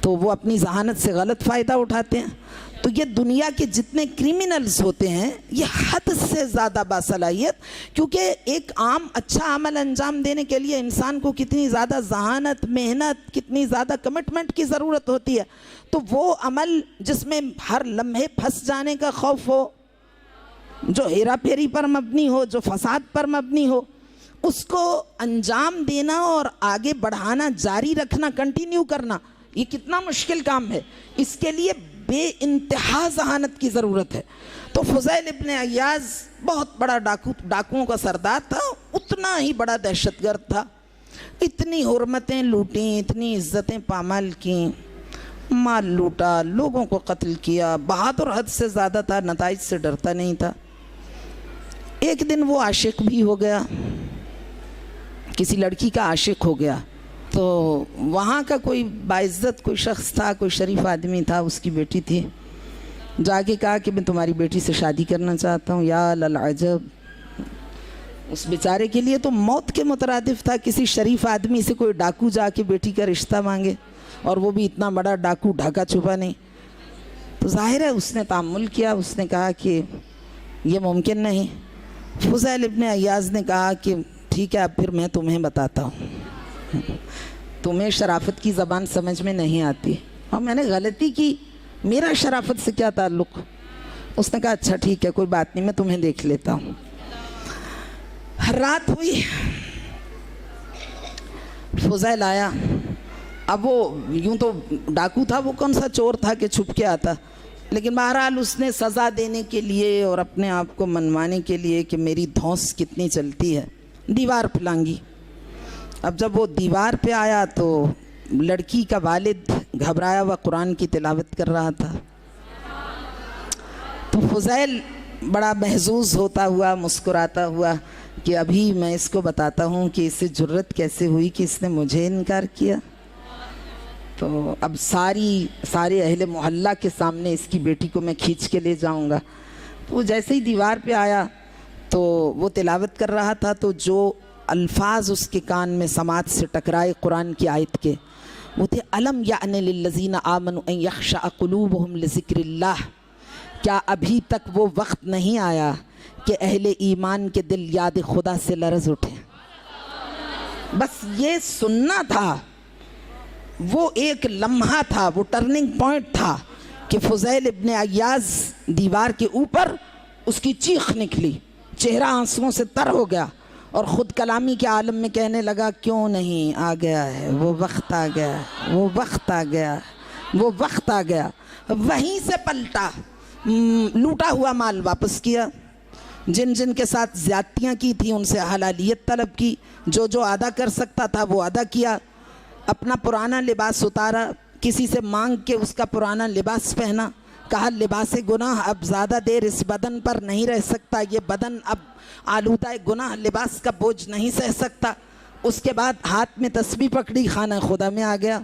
तो वो अपनी जहानत से गलत फ़ायदा उठाते हैं। तो ये दुनिया के जितने क्रिमिनल्स होते हैं ये हद से ज़्यादा बासलाहियत, क्योंकि एक आम अच्छा अमल अंजाम देने के लिए इंसान को कितनी ज़्यादा जहानत, मेहनत, कितनी ज़्यादा कमिटमेंट की ज़रूरत होती है। तो वो अमल जिसमें हर लम्हे फंस जाने का खौफ हो, जो हेरा फेरी पर मबनी हो, जो फसाद पर मबनी हो, उसको अंजाम देना और आगे बढ़ाना, जारी रखना, कंटिन्यू करना, ये कितना मुश्किल काम है। इसके लिए बेइंतहा ज़हानत की ज़रूरत है। तो फुज़ैल इब्न अय्याज़ बहुत बड़ा डाकुओं का सरदार था, उतना ही बड़ा दहशतगर्द था। इतनी हुर्मतें लूटी, इतनी इज्जतें पामाल की, माल लूटा, लोगों को कत्ल किया, बहादुर हद से ज़्यादा था, नताइज से डरता नहीं था। एक दिन वो आशिक भी हो गया, किसी लड़की का आशिक हो गया। तो वहाँ का कोई बाइज्जत कोई शख्स था, कोई शरीफ आदमी था, उसकी बेटी थी, जाके कहा कि मैं तुम्हारी बेटी से शादी करना चाहता हूँ। या ललअजब, उस बेचारे के लिए तो मौत के मुतरादिफ था किसी शरीफ आदमी से कोई डाकू जाके बेटी का रिश्ता मांगे, और वो भी इतना बड़ा डाकू, ढाका छुपा नहीं। तो जाहिर है उसने तामुल किया, उसने कहा कि ये मुमकिन नहीं। फुज़ैल इब्न अय्याज़ ने कहा कि ठीक है, अब फिर मैं तुम्हें बताता हूँ, तुम्हें शराफत की ज़बान समझ में नहीं आती और मैंने गलती की, मेरा शराफत से क्या ताल्लुक़। उसने कहा अच्छा ठीक है, कोई बात नहीं, मैं तुम्हें देख लेता हूँ। रात हुई, फुज़ैल आया। अब वो यूँ तो डाकू था, वो कौन सा चोर था कि छुप के आता, लेकिन बहरहाल उसने सज़ा देने के लिए और अपने आप को मनवाने के लिए कि मेरी धौंस कितनी चलती है, दीवार फलांगी। अब जब वो दीवार पे आया तो लड़की का वालिद घबराया हुआ कुरान की तिलावत कर रहा था। तो फुज़ैल बड़ा महजूज़ होता हुआ, मुस्कुराता हुआ कि अभी मैं इसको बताता हूँ कि इसे जुर्रत कैसे हुई कि इसने मुझे इनकार किया। तो अब सारे अहले मोहल्ला के सामने इसकी बेटी को मैं खींच के ले जाऊँगा। तो जैसे ही दीवार पे आया तो वो तिलावत कर रहा था, तो जो अल्फाज उसके कान में समात से टकराए कुरान की आयत के, वो थे अलम यानि लिल्लज़ीना आमनु अन यख़शअ क़ुलूबुहुम लिज़िक्रिल्लाह, क्या अभी तक वो वक्त नहीं आया कि अहले ईमान के दिल याद खुदा से लरज़ उठे। बस ये सुनना था, वो एक लम्हा था, वो टर्निंग पॉइंट था कि फुज़ैल इब्न अय्याज़ दीवार के ऊपर उसकी चीख निकली, चेहरा आंसुओं से तर हो गया और ख़ुद कलामी के आलम में कहने लगा क्यों नहीं, आ गया है वो वक्त, आ गया है वो वक्त, आ गया वो वक्त, आ गया। वहीं से पलटा, लूटा हुआ माल वापस किया, जिन जिन के साथ ज़्यादतियाँ की थी उनसे हलालियत तलब की, जो जो अदा कर सकता था वो अदा किया, अपना पुराना लिबास उतारा, किसी से मांग के उसका पुराना लिबास पहना, कहा लिबास गुनाह अब ज़्यादा देर इस बदन पर नहीं रह सकता, ये बदन अब आलूदा गुनाह लिबास का बोझ नहीं सह सकता। उसके बाद हाथ में तस्बीह पकड़ी, खाना खुदा में आ गया,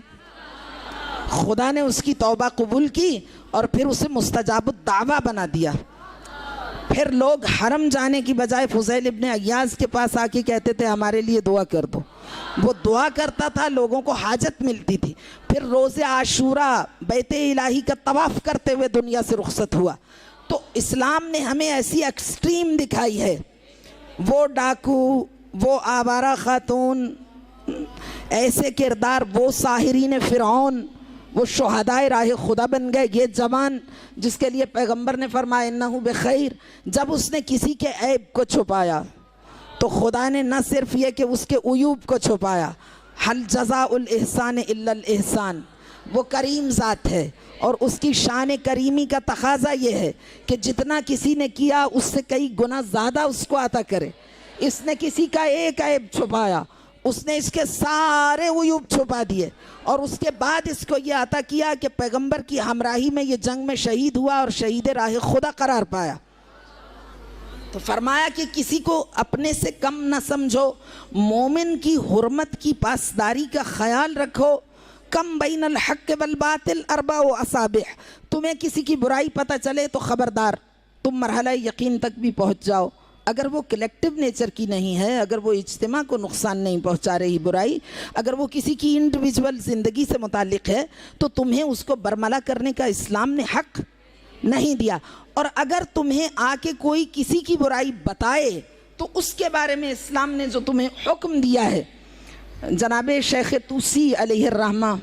खुदा ने उसकी तौबा कबूल की और फिर उसे मुस्तजाबुद दावा बना दिया। फिर लोग हरम जाने की बजाय फुज़ैल इब्न अय्याज़ के पास आके कहते थे हमारे लिए दुआ कर दो। वो दुआ करता था, लोगों को हाजत मिलती थी। फिर रोज़े आशूरा बैते इलाही का तवाफ़ करते हुए दुनिया से रुखसत हुआ। तो इस्लाम ने हमें ऐसी एक्सट्रीम दिखाई है, वो डाकू, वो आवारा खातून, ऐसे किरदार, वो साहिरीन फ़िरऔन, वो शुहदाए राह खुदा बन गए, ये जवान जिसके लिए पैगंबर ने फरमाया इन्नहु बिखैर। जब उसने किसी के ऐब को छुपाया तो खुदा ने न सिर्फ ये कि उसके उयूब को छुपाया, हल जज़ाउल इहसान इल्लल इहसान, वो करीम ज़ात है और उसकी शान करीमी का तकाज़ा ये है कि जितना किसी ने किया उससे कई गुना ज़्यादा उसको अता करे। इसने किसी का एक ऐब छुपाया, उसने इसके सारे उयूब छुपा दिए और उसके बाद इसको ये अता किया कि पैगंबर की हमराही में ये जंग में शहीद हुआ और शहीद राह खुदा करार पाया। तो फरमाया कि किसी को अपने से कम न समझो, मोमिन की हुर्मत की पासदारी का ख्याल रखो। कम बैनल हक़ वल बातिल अरबा व असाबिह, तुम्हें किसी की बुराई पता चले तो ख़बरदार तुम मरहला यकीन तक भी पहुँच जाओ, अगर वो कलेक्टिव नेचर की नहीं है, अगर वो इज्तिमा को नुकसान नहीं पहुंचा रही बुराई, अगर वो किसी की इंडिविजुअल ज़िंदगी से मुतालिक है, तो तुम्हें उसको बरमला करने का इस्लाम ने हक़ नहीं दिया। और अगर तुम्हें आके कोई किसी की बुराई बताए तो उसके बारे में इस्लाम ने जो तुम्हें हुक्म दिया है, जनाब शेख तूसी अलैहिर्रहमा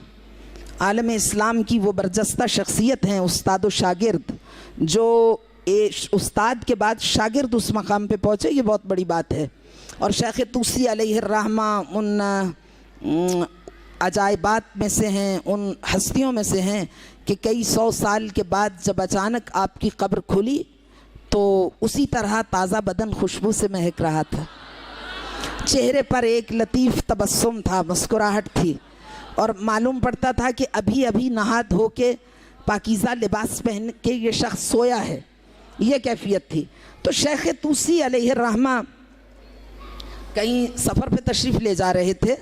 आलम इस्लाम की वो बरजस्ता शख्सियत हैं, उस्ताद व शागिर्द, जो उस्ताद के बाद शागिर्द उस मकाम पे पहुँचे, ये बहुत बड़ी बात है। और शेख तूसी अलैहिर्रहमा उन अजाइबात में से हैं, उन हस्तियों में से हैं कि कई 100 साल के बाद जब अचानक आपकी कब्र खुली तो उसी तरह ताज़ा बदन खुशबू से महक रहा था, चेहरे पर एक लतीफ़ तबस्सुम था, मुस्कुराहट थी, और मालूम पड़ता था कि अभी अभी नहा धो के पाकीज़ा लिबास पहन के ये शख्स सोया है, ये कैफियत थी। तो शेख तूसी अलैहिर्रहमा कहीं सफ़र पे तशरीफ़ ले जा रहे थे,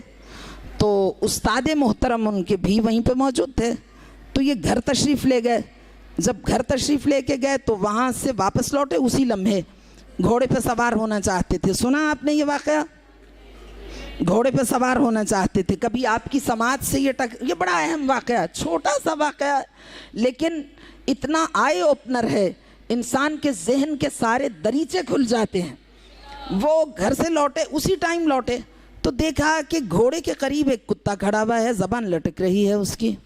तो उस्ताद मोहतरम उनके भी वहीं पे मौजूद थे, तो ये घर तशरीफ़ ले गए। जब घर तशरीफ़ ले के गए तो वहाँ से वापस लौटे उसी लम्हे घोड़े पे सवार होना चाहते थे। सुना आपने ये वाक़या? घोड़े पे सवार होना चाहते थे। कभी आपकी समाज से ये बड़ा अहम वाक़या, छोटा सा वाक़या, लेकिन इतना आई ओपनर है, इंसान के जहन के सारे दरीचे खुल जाते हैं। वो घर से लौटे, उसी टाइम लौटे तो देखा कि घोड़े के करीब एक कुत्ता खड़ा हुआ है, ज़बान लटक रही है उसकी,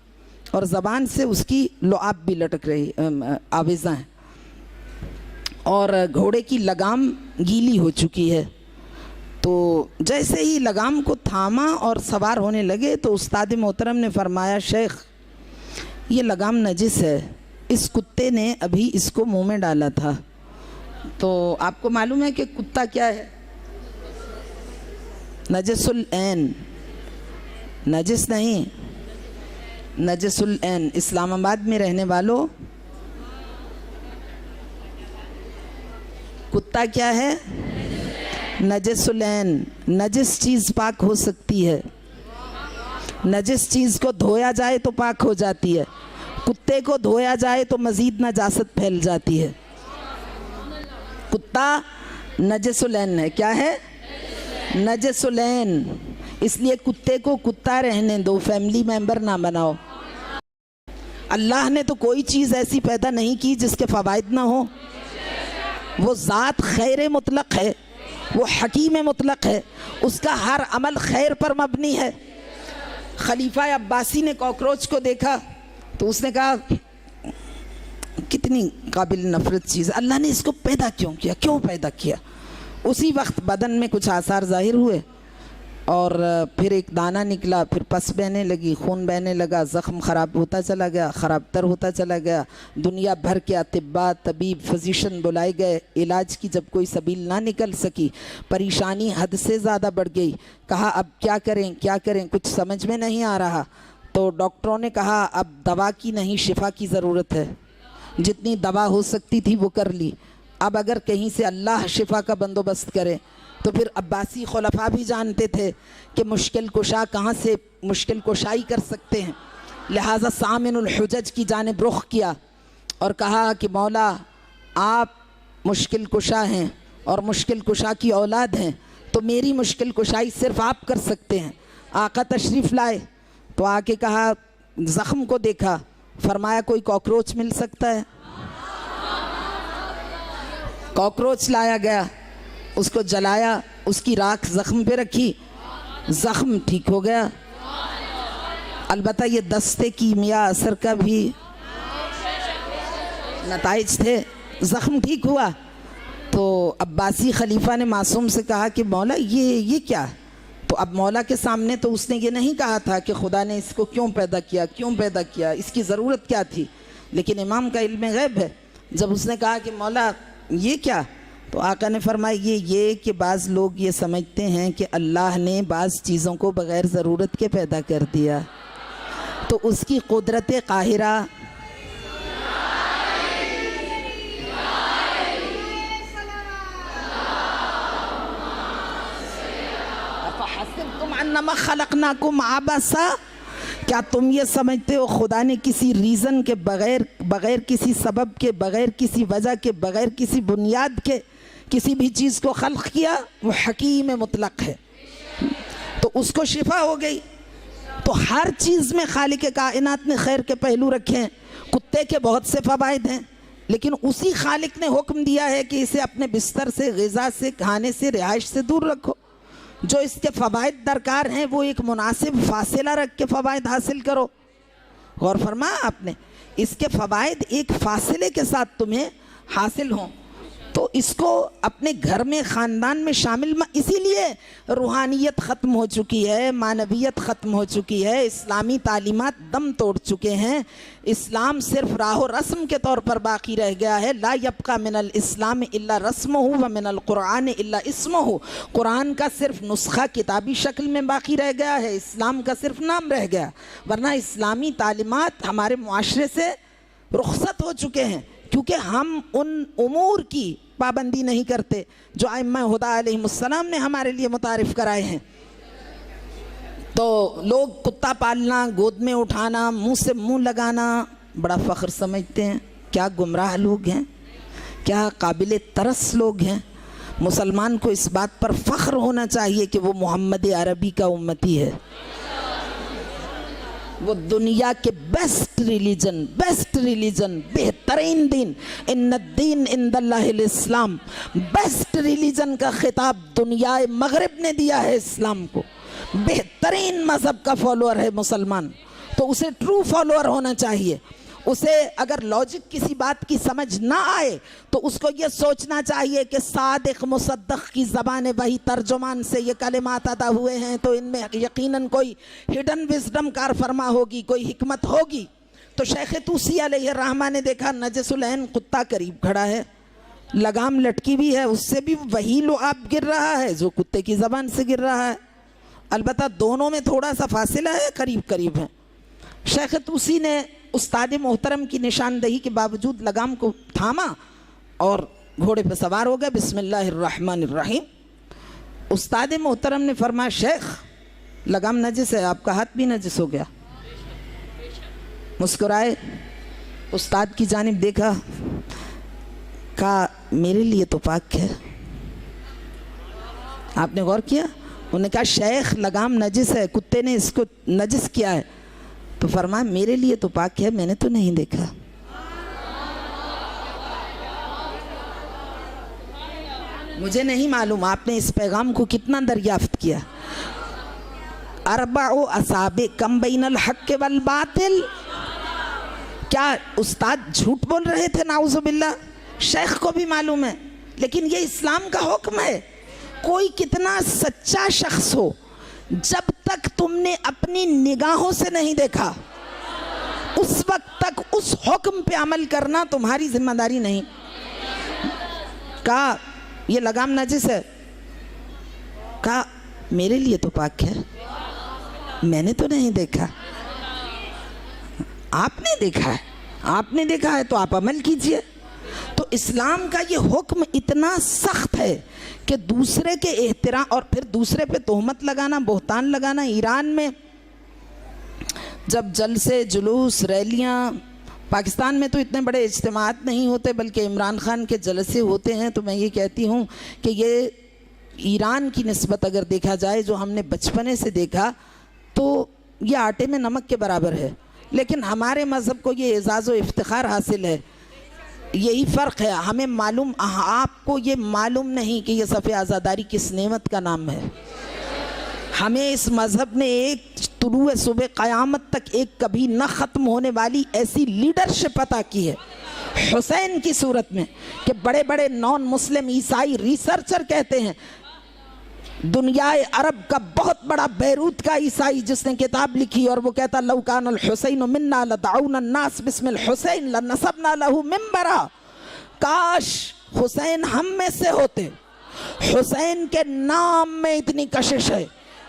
और ज़बान से उसकी लुआब भी लटक रही, आवेज़ा हैं, और घोड़े की लगाम गीली हो चुकी है। तो जैसे ही लगाम को थामा और सवार होने लगे तो उस्ताद मोहतरम ने फरमाया, शेख ये लगाम नजिस है, इस कुत्ते ने अभी इसको मुंह में डाला था। तो आपको मालूम है कि कुत्ता क्या है? नजसुल ऐन, नजिस नहीं, नजसुल ऐन। इस्लामाबाद में रहने वालों, कुत्ता क्या है? नजसुल ऐन। नजिस चीज़ पाक हो सकती है, नजिस चीज़ को धोया जाए तो पाक हो जाती है, कुत्ते को धोया जाए तो मज़ीद नजासत फैल जाती है। कुत्ता नजसुल ऐन है। क्या है? नजसुल ऐन। इसलिए कुत्ते को कुत्ता रहने दो, फैमिली मेंबर ना बनाओ। अल्लाह ने तो कोई चीज़ ऐसी पैदा नहीं की जिसके फ़वाइद ना हो। वो ज़ात खैर मुतलक है, वो हकीम मुतलक है, उसका हर अमल खैर पर मबनी है। खलीफा अब्बासी ने कॉकरोच को देखा तो उसने कहा कितनी काबिल नफरत चीज़, अल्लाह ने इसको पैदा क्यों किया, क्यों पैदा किया? उसी वक्त बदन में कुछ आसार ज़ाहिर हुए और फिर एक दाना निकला, फिर पस बहने लगी, खून बहने लगा, ज़ख्म ख़राब होता चला गया, ख़राब तर होता चला गया। दुनिया भर के अतिब्बा, तबीब, फिजिशन बुलाए गए, इलाज की जब कोई सबील ना निकल सकी, परेशानी हद से ज़्यादा बढ़ गई। कहा अब क्या करें, क्या करें, कुछ समझ में नहीं आ रहा। तो डॉक्टरों ने कहा अब दवा की नहीं, शिफा की ज़रूरत है। जितनी दवा हो सकती थी वो कर ली, अब अगर कहीं से अल्लाह शिफा का बंदोबस्त करे। तो फिर अब्बासी खुलफा भी जानते थे कि मुश्किल कुशा कहाँ से मुश्किल कुशाई कर सकते हैं, लिहाजा सामिनुल हुजज की जानिब रुख किया और कहा कि मौला आप मुश्किल कुशा हैं और मुश्किल कुशा की औलाद हैं, तो मेरी मुश्किल कुशाई सिर्फ आप कर सकते हैं। आका तशरीफ़ लाए तो आके कहा, ज़ख्म को देखा, फरमाया कोई कॉकरोच मिल सकता है? कॉकरोच लाया गया, उसको जलाया, उसकी राख ज़ख्म पे रखी, ज़ख्म ठीक हो गया। अलबत्ता ये दस्ते कीमिया असर का भी नताइज थे, ज़ख्म ठीक हुआ। तो अब्बासी खलीफा ने मासूम से कहा कि मौला ये क्या? तो अब मौला के सामने तो उसने ये नहीं कहा था कि खुदा ने इसको क्यों पैदा किया, क्यों पैदा किया, इसकी ज़रूरत क्या थी, लेकिन इमाम का इल्म गैब है। जब उसने कहा कि मौला ये क्या, तो आका ने फरमाया ये कि बाज़ लोग ये समझते हैं कि अल्लाह ने बाज़ चीज़ों को बग़ैर ज़रूरत के पैदा कर दिया, तो उसकी कुदरत काहिरा क्या तुम ये समझते हो खुदा ने किसी रीज़न के बगैर, बगैर किसी सबब के, बगैर किसी वजह के, बगैर किसी बुनियाद के किसी भी चीज़ को खल्क किया? वो हकीम मुतलक है, तो उसको शिफा हो गई। तो हर चीज़ में खालिक कायनात ने खैर के पहलू रखे हैं। कुत्ते के बहुत से फ़वाइद हैं, लेकिन उसी खालिक ने हुक्म दिया है कि इसे अपने बिस्तर से, ग़िज़ा से, खाने से, रिहाइश से दूर रखो। जो इसके फ़वाइद दरकार हैं वो एक मुनासिब फासिला रख के फ़वाइद हासिल करो। गौर फरमा आपने, इसके फ़वाइद एक फासिले के साथ तुम्हें हासिल हों, तो इसको अपने घर में, ख़ानदान में शामिल। इसीलिए रूहानियत ख़त्म हो चुकी है, मानवियत ख़त्म हो चुकी है, इस्लामी तालीमात दम तोड़ चुके हैं। इस्लाम सिर्फ राह रस्म के तौर पर बाकी रह गया है। ला यब्का मिनल इस्लाम इल्ला रस्महु व मिनल कुरान इल्ला इस्महु। कुरान का सिर्फ नुस्खा किताबी शक्ल में बाकी रह गया है, इस्लाम का सिर्फ नाम रह गया, वरना इस्लामी तालीमात हमारे मुआशरे से रुखसत हो चुके हैं, क्योंकि हम उन उमूर की पाबंदी नहीं करते जो अइम्मा हुदा अलैहिमुस्सलाम ने हमारे लिए मुतारिफ कराए हैं। तो लोग कुत्ता पालना, गोद में उठाना, मुंह से मुंह लगाना बड़ा फ़ख्र समझते हैं। क्या गुमराह लोग हैं, क्या काबिल तरस लोग हैं। मुसलमान को इस बात पर फ़ख्र होना चाहिए कि वो मोहम्मद अरबी का उम्मती है। वो दुनिया के बेस्ट रिलीजन, बेहतरीन दीन, इन्नद्दीन इंदल्लाहिल इस्लाम, बेस्ट रिलीजन का खिताब दुनिया मगरिब ने दिया है इस्लाम को। बेहतरीन मज़हब का फॉलोअर है मुसलमान, तो उसे ट्रू फॉलोअर होना चाहिए। उसे अगर लॉजिक किसी बात की समझ ना आए तो उसको ये सोचना चाहिए कि सादिक मुसद्दक़ की ज़बान वही तर्जुमान से ये कलिमात अदा हुए हैं, तो इनमें यकीनन कोई हिडन विज़डम कार फरमा होगी, कोई हिकमत होगी। तो शेख तूसी अलैहिर्रहमा ने देखा नजसुल ऐन कुत्ता करीब खड़ा है, लगाम लटकी भी है, उससे भी वही लुआब गिर रहा है जो कुत्ते की ज़बान से गिर रहा है। अलबत्ता दोनों में थोड़ा सा फासिला है, करीब करीब है। शेख तूसी ने उस्ताद मोहतरम की निशानदही के बावजूद लगाम को थामा और घोड़े पर सवार हो गए। बिस्मिल्लाहिर्रहमानिर्रहीम। उस्ताद मोहतरम ने फरमाया, शेख लगाम नजिस है, आपका हाथ भी नजिस हो गया। मुस्कुराए, उस्ताद की जानिब देखा, कहा मेरे लिए तो पाक है। आपने गौर किया? उन्होंने कहा शेख लगाम नजिस है, कुत्ते ने इसको नजिस किया है। तो फरमाया मेरे लिए तो पाक है, मैंने तो नहीं देखा। मुझे नहीं मालूम आपने इस पैगाम को कितना दरियाफ्त किया। अरबाउ असाबे कम बैनल हक़ वल बातिल। क्या उस्ताद झूठ बोल रहे थे? नाउज़ुबिल्लाह। शेख को भी मालूम है, लेकिन ये इस्लाम का हुक्म है। कोई कितना सच्चा शख्स हो, जब तक तुमने अपनी निगाहों से नहीं देखा उस वक्त तक उस हुक्म पे अमल करना तुम्हारी जिम्मेदारी नहीं। कहा ये लगाम नजिस है, कहा मेरे लिए तो पाक है, मैंने तो नहीं देखा। आपने देखा है, आपने देखा है तो आप अमल कीजिए। तो इस्लाम का ये हुक्म इतना सख्त है कि दूसरे के एहतराम और फिर दूसरे पे तोहमत लगाना, बोहतान लगाना। ईरान में जब जलसे, जुलूस, रैलियाँ, पाकिस्तान में तो इतने बड़े इज्तिमात नहीं होते बल्कि इमरान खान के जलसे होते हैं, तो मैं ये कहती हूँ कि ये ईरान की निस्बत अगर देखा जाए, जो हमने बचपने से देखा, तो ये आटे में नमक के बराबर है। लेकिन हमारे मज़हब को ये एज़ाज़ व इफ्तिखार हासिल है। यही फ़र्क है, हमें मालूम, आपको ये मालूम नहीं कि ये सफ़े आज़ादारी किस नेमत का नाम है। हमें इस मज़हब ने एक तुलुए सुबह क़यामत तक एक कभी न ख़त्म होने वाली ऐसी लीडरशिप अता की है हुसैन की सूरत में कि बड़े बड़े नॉन मुस्लिम ईसाई रिसर्चर कहते हैं, दुनिया अरब का बहुत बड़ा बैरूत का ईसाई जिसने किताब लिखी, और वो कहता लौ कानल हुसैन मिन्ना लदअउना अन्नास बिस्मिल हुसैन लनसबना लहू मिंबरा। काश हुसैन हम में से होते। हुसैन के नाम में इतनी कशिश है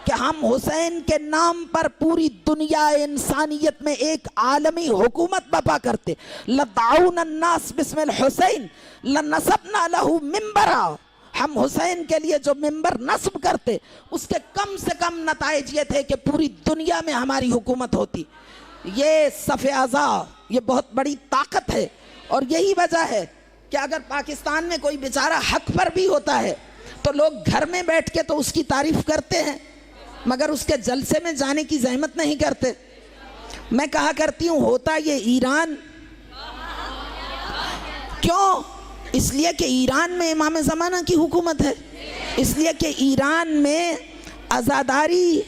कि हम हुसैन के नाम पर पूरी दुनिया इंसानियत में एक आलमी हुकूमत बपा करते। लदअउना अन्नास बिस्मिल हुसैन लनसबना लहू मिंबरा। हम हुसैन के लिए जो मिंबर नस्ब करते उसके कम से कम नताइज ये थे कि पूरी दुनिया में हमारी हुकूमत होती। ये सफ़े-आज़ा, ये बहुत बड़ी ताकत है। और यही वजह है कि अगर पाकिस्तान में कोई बेचारा हक पर भी होता है तो लोग घर में बैठ के तो उसकी तारीफ करते हैं, मगर उसके जलसे में जाने की जहमत नहीं करते। मैं कहा करती हूँ होता ये ईरान क्यों? इसलिए कि ईरान में इमाम ज़माना की हुकूमत है, इसलिए कि ईरान में आज़ादारी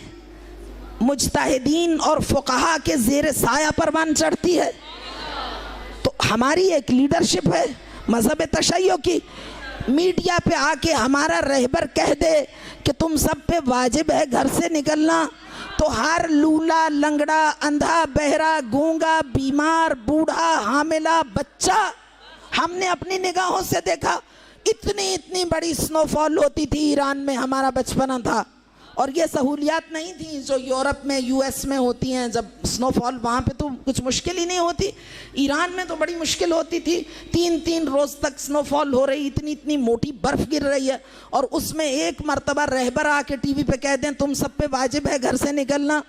मुज्तहिदीन और फुक़हा के ज़ेर साया परवान चढ़ती है। तो हमारी एक लीडरशिप है मज़हब तशय्युअ की। मीडिया पे आके हमारा रहबर कह दे कि तुम सब पे वाजिब है घर से निकलना, तो हर लूला, लंगड़ा, अंधा, बहरा, गूंगा, बीमार, बूढ़ा, हामिला, बच्चा, हमने अपनी निगाहों से देखा। इतनी इतनी बड़ी स्नोफॉल होती थी ईरान में, हमारा बचपना था। और ये सहूलियात नहीं थी जो यूरोप में, यूएस में होती हैं। जब स्नोफॉल वहाँ पे तो कुछ मुश्किल ही नहीं होती, ईरान में तो बड़ी मुश्किल होती थी। 3-3 रोज़ तक स्नोफॉल हो रही, इतनी इतनी मोटी बर्फ़ गिर रही है, और उसमें एक मरतबा रहबर आके टीवी पे कह दें तुम सब पे वाजिब है घर से निकलना।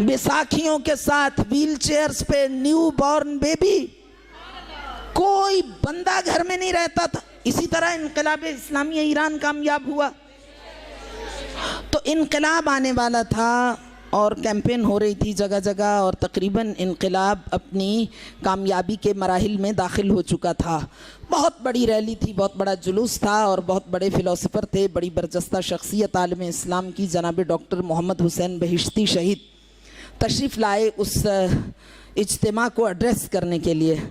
बैसाखियों के साथ व्हील चेयर्स पे न्यू बॉर्न बेबी, कोई बंदा घर में नहीं रहता था। इसी तरह इनकलाब इस्लामिया ईरान कामयाब हुआ। तो इनकलाब आने वाला था और कैंपेन हो रही थी जगह जगह, और तकरीबन इनकलाब अपनी कामयाबी के मराहिल में दाखिल हो चुका था। बहुत बड़ी रैली थी, बहुत बड़ा जुलूस था, और बहुत बड़े फ़िलोसोफ़र थे। बड़ी बरजस्ता शख्सियत आलम इस्लाम की जनाब डॉक्टर मोहम्मद हुसैन बहिश्ती शहीद तशरीफ़ लाए उस इज्तिमा को एड्रेस करने के लिए।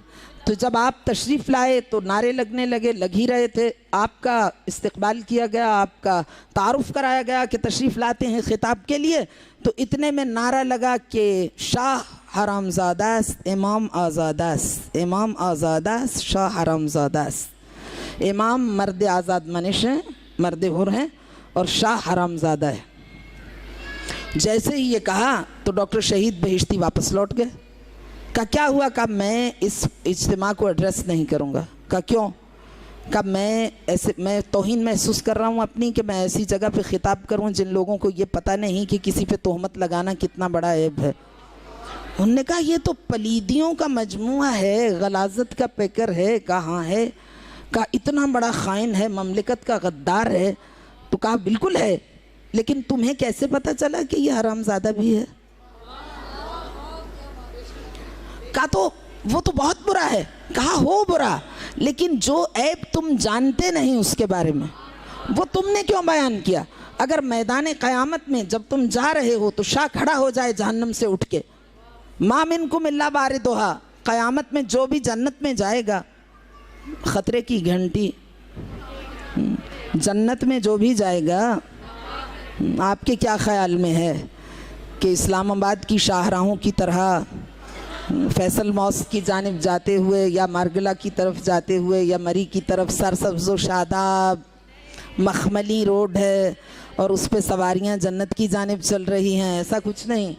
तो जब आप तशरीफ़ लाए तो नारे लगने लगे, लग ही रहे थे। आपका इस्तकबाल किया गया, आपका तारुफ़ कराया गया कि तशरीफ़ लाते हैं ख़िताब के लिए। तो इतने में नारा लगा कि शाह हरामज़ादास इमाम आज़ादास, इमाम आज़ादास शाह हरामज़ादास। इमाम मर्द आज़ाद मनिश हैं, मर्द हुर हैं, और शाह हरामज़ादा है। जैसे ही ये कहा तो डॉक्टर शहीद बहिश्ती वापस लौट गए। का क्या हुआ? का मैं इस इज्तिमा को एड्रेस नहीं करूँगा। का क्यों? का मैं तौहीन महसूस कर रहा हूँ अपनी कि मैं ऐसी जगह पे ख़िताब करूँ जिन लोगों को ये पता नहीं कि किसी पे तोहमत लगाना कितना बड़ा ऐब है। उन्होंने कहा ये तो पलीदियों का मजमुआ है, गलाजत का पैकर है, कहाँ है? का इतना बड़ा ख़ाइन है, ममलिकत का गद्दार है। तो कहा बिल्कुल है, लेकिन तुम्हें कैसे पता चला कि ये हरामज़ादा भी है? कहा तो वो तो बहुत बुरा है। कहा हो बुरा, लेकिन जो ऐब तुम जानते नहीं उसके बारे में वो तुमने क्यों बयान किया? अगर मैदान क़यामत में जब तुम जा रहे हो तो शाह खड़ा हो जाए जहन्नम से उठ के, मा मिनकुम इल्ला वारिदुहा, क़यामत में जो भी जन्नत में जाएगा, ख़तरे की घंटी, जन्नत में जो भी जाएगा, आपके क्या ख्याल में है कि इस्लामाबाद की शाहराहों की तरह फैसल मॉस्क की जानिब जाते हुए, या मारगला की तरफ जाते हुए, या मरी की तरफ सरसब्ज़ व शादाब मखमली रोड है और उस पर सवारियाँ जन्नत की जानिब चल रही हैं? ऐसा कुछ नहीं।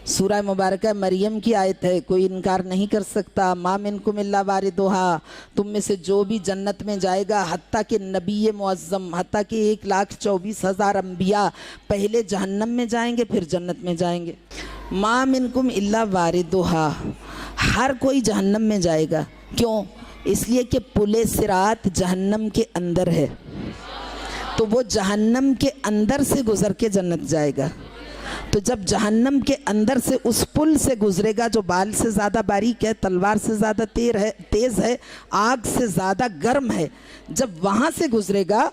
सूरह मुबारक मरियम की आयत है, कोई इनकार नहीं कर सकता। मा मिनकुम इल्ला वारिदुहा, तुम में से जो भी जन्नत में जाएगा, हत्ता कि नबी मुअज़्ज़म, हत्ता कि 1,24,000 अम्बिया पहले जहन्नम में जाएंगे फिर जन्नत में जाएंगे। मा मिनकुम इल्ला वारिदुहा, हर कोई जहन्नम में जाएगा। क्यों? इसलिए कि पुले सिरात जहन्नम के अंदर है, तो वो जहन्नम के अंदर से गुज़र के जन्नत जाएगा। तो जब जहन्नम के अंदर से उस पुल से गुजरेगा जो बाल से ज़्यादा बारीक है, तलवार से ज़्यादा तेज़ है, आग से ज़्यादा गर्म है, जब वहाँ से गुजरेगा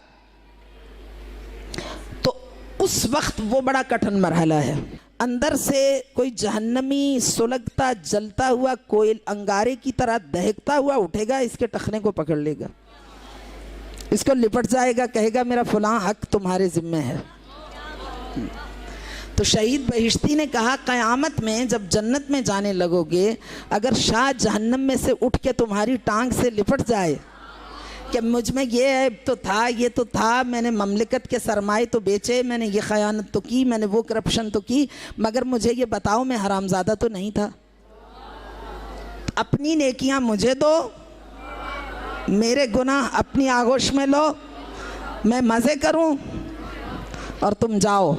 तो उस वक्त वो बड़ा कठिन मरहला है। अंदर से कोई जहन्नमी सुलगता जलता हुआ कोयल अंगारे की तरह दहकता हुआ उठेगा, इसके टखने को पकड़ लेगा, इसको लिपट जाएगा, कहेगा मेरा फलां हक तुम्हारे ज़िम्मे है। तो शहीद बहिश्ती ने कहा क़यामत में जब जन्नत में जाने लगोगे, अगर शाह जहन्नम में से उठ के तुम्हारी टांग से लिपट जाए कि मुझ में ये ऐब तो था, ये तो था, मैंने ममलिकत के सरमाए तो बेचे, मैंने ये ख़यानत तो की, मैंने वो करप्शन तो की, मगर मुझे ये बताओ मैं हरामज़ादा तो नहीं था। अपनी नेकियां मुझे दो, मेरे गुनाह अपनी आगोश में लो, मैं मज़े करूं और तुम जाओ।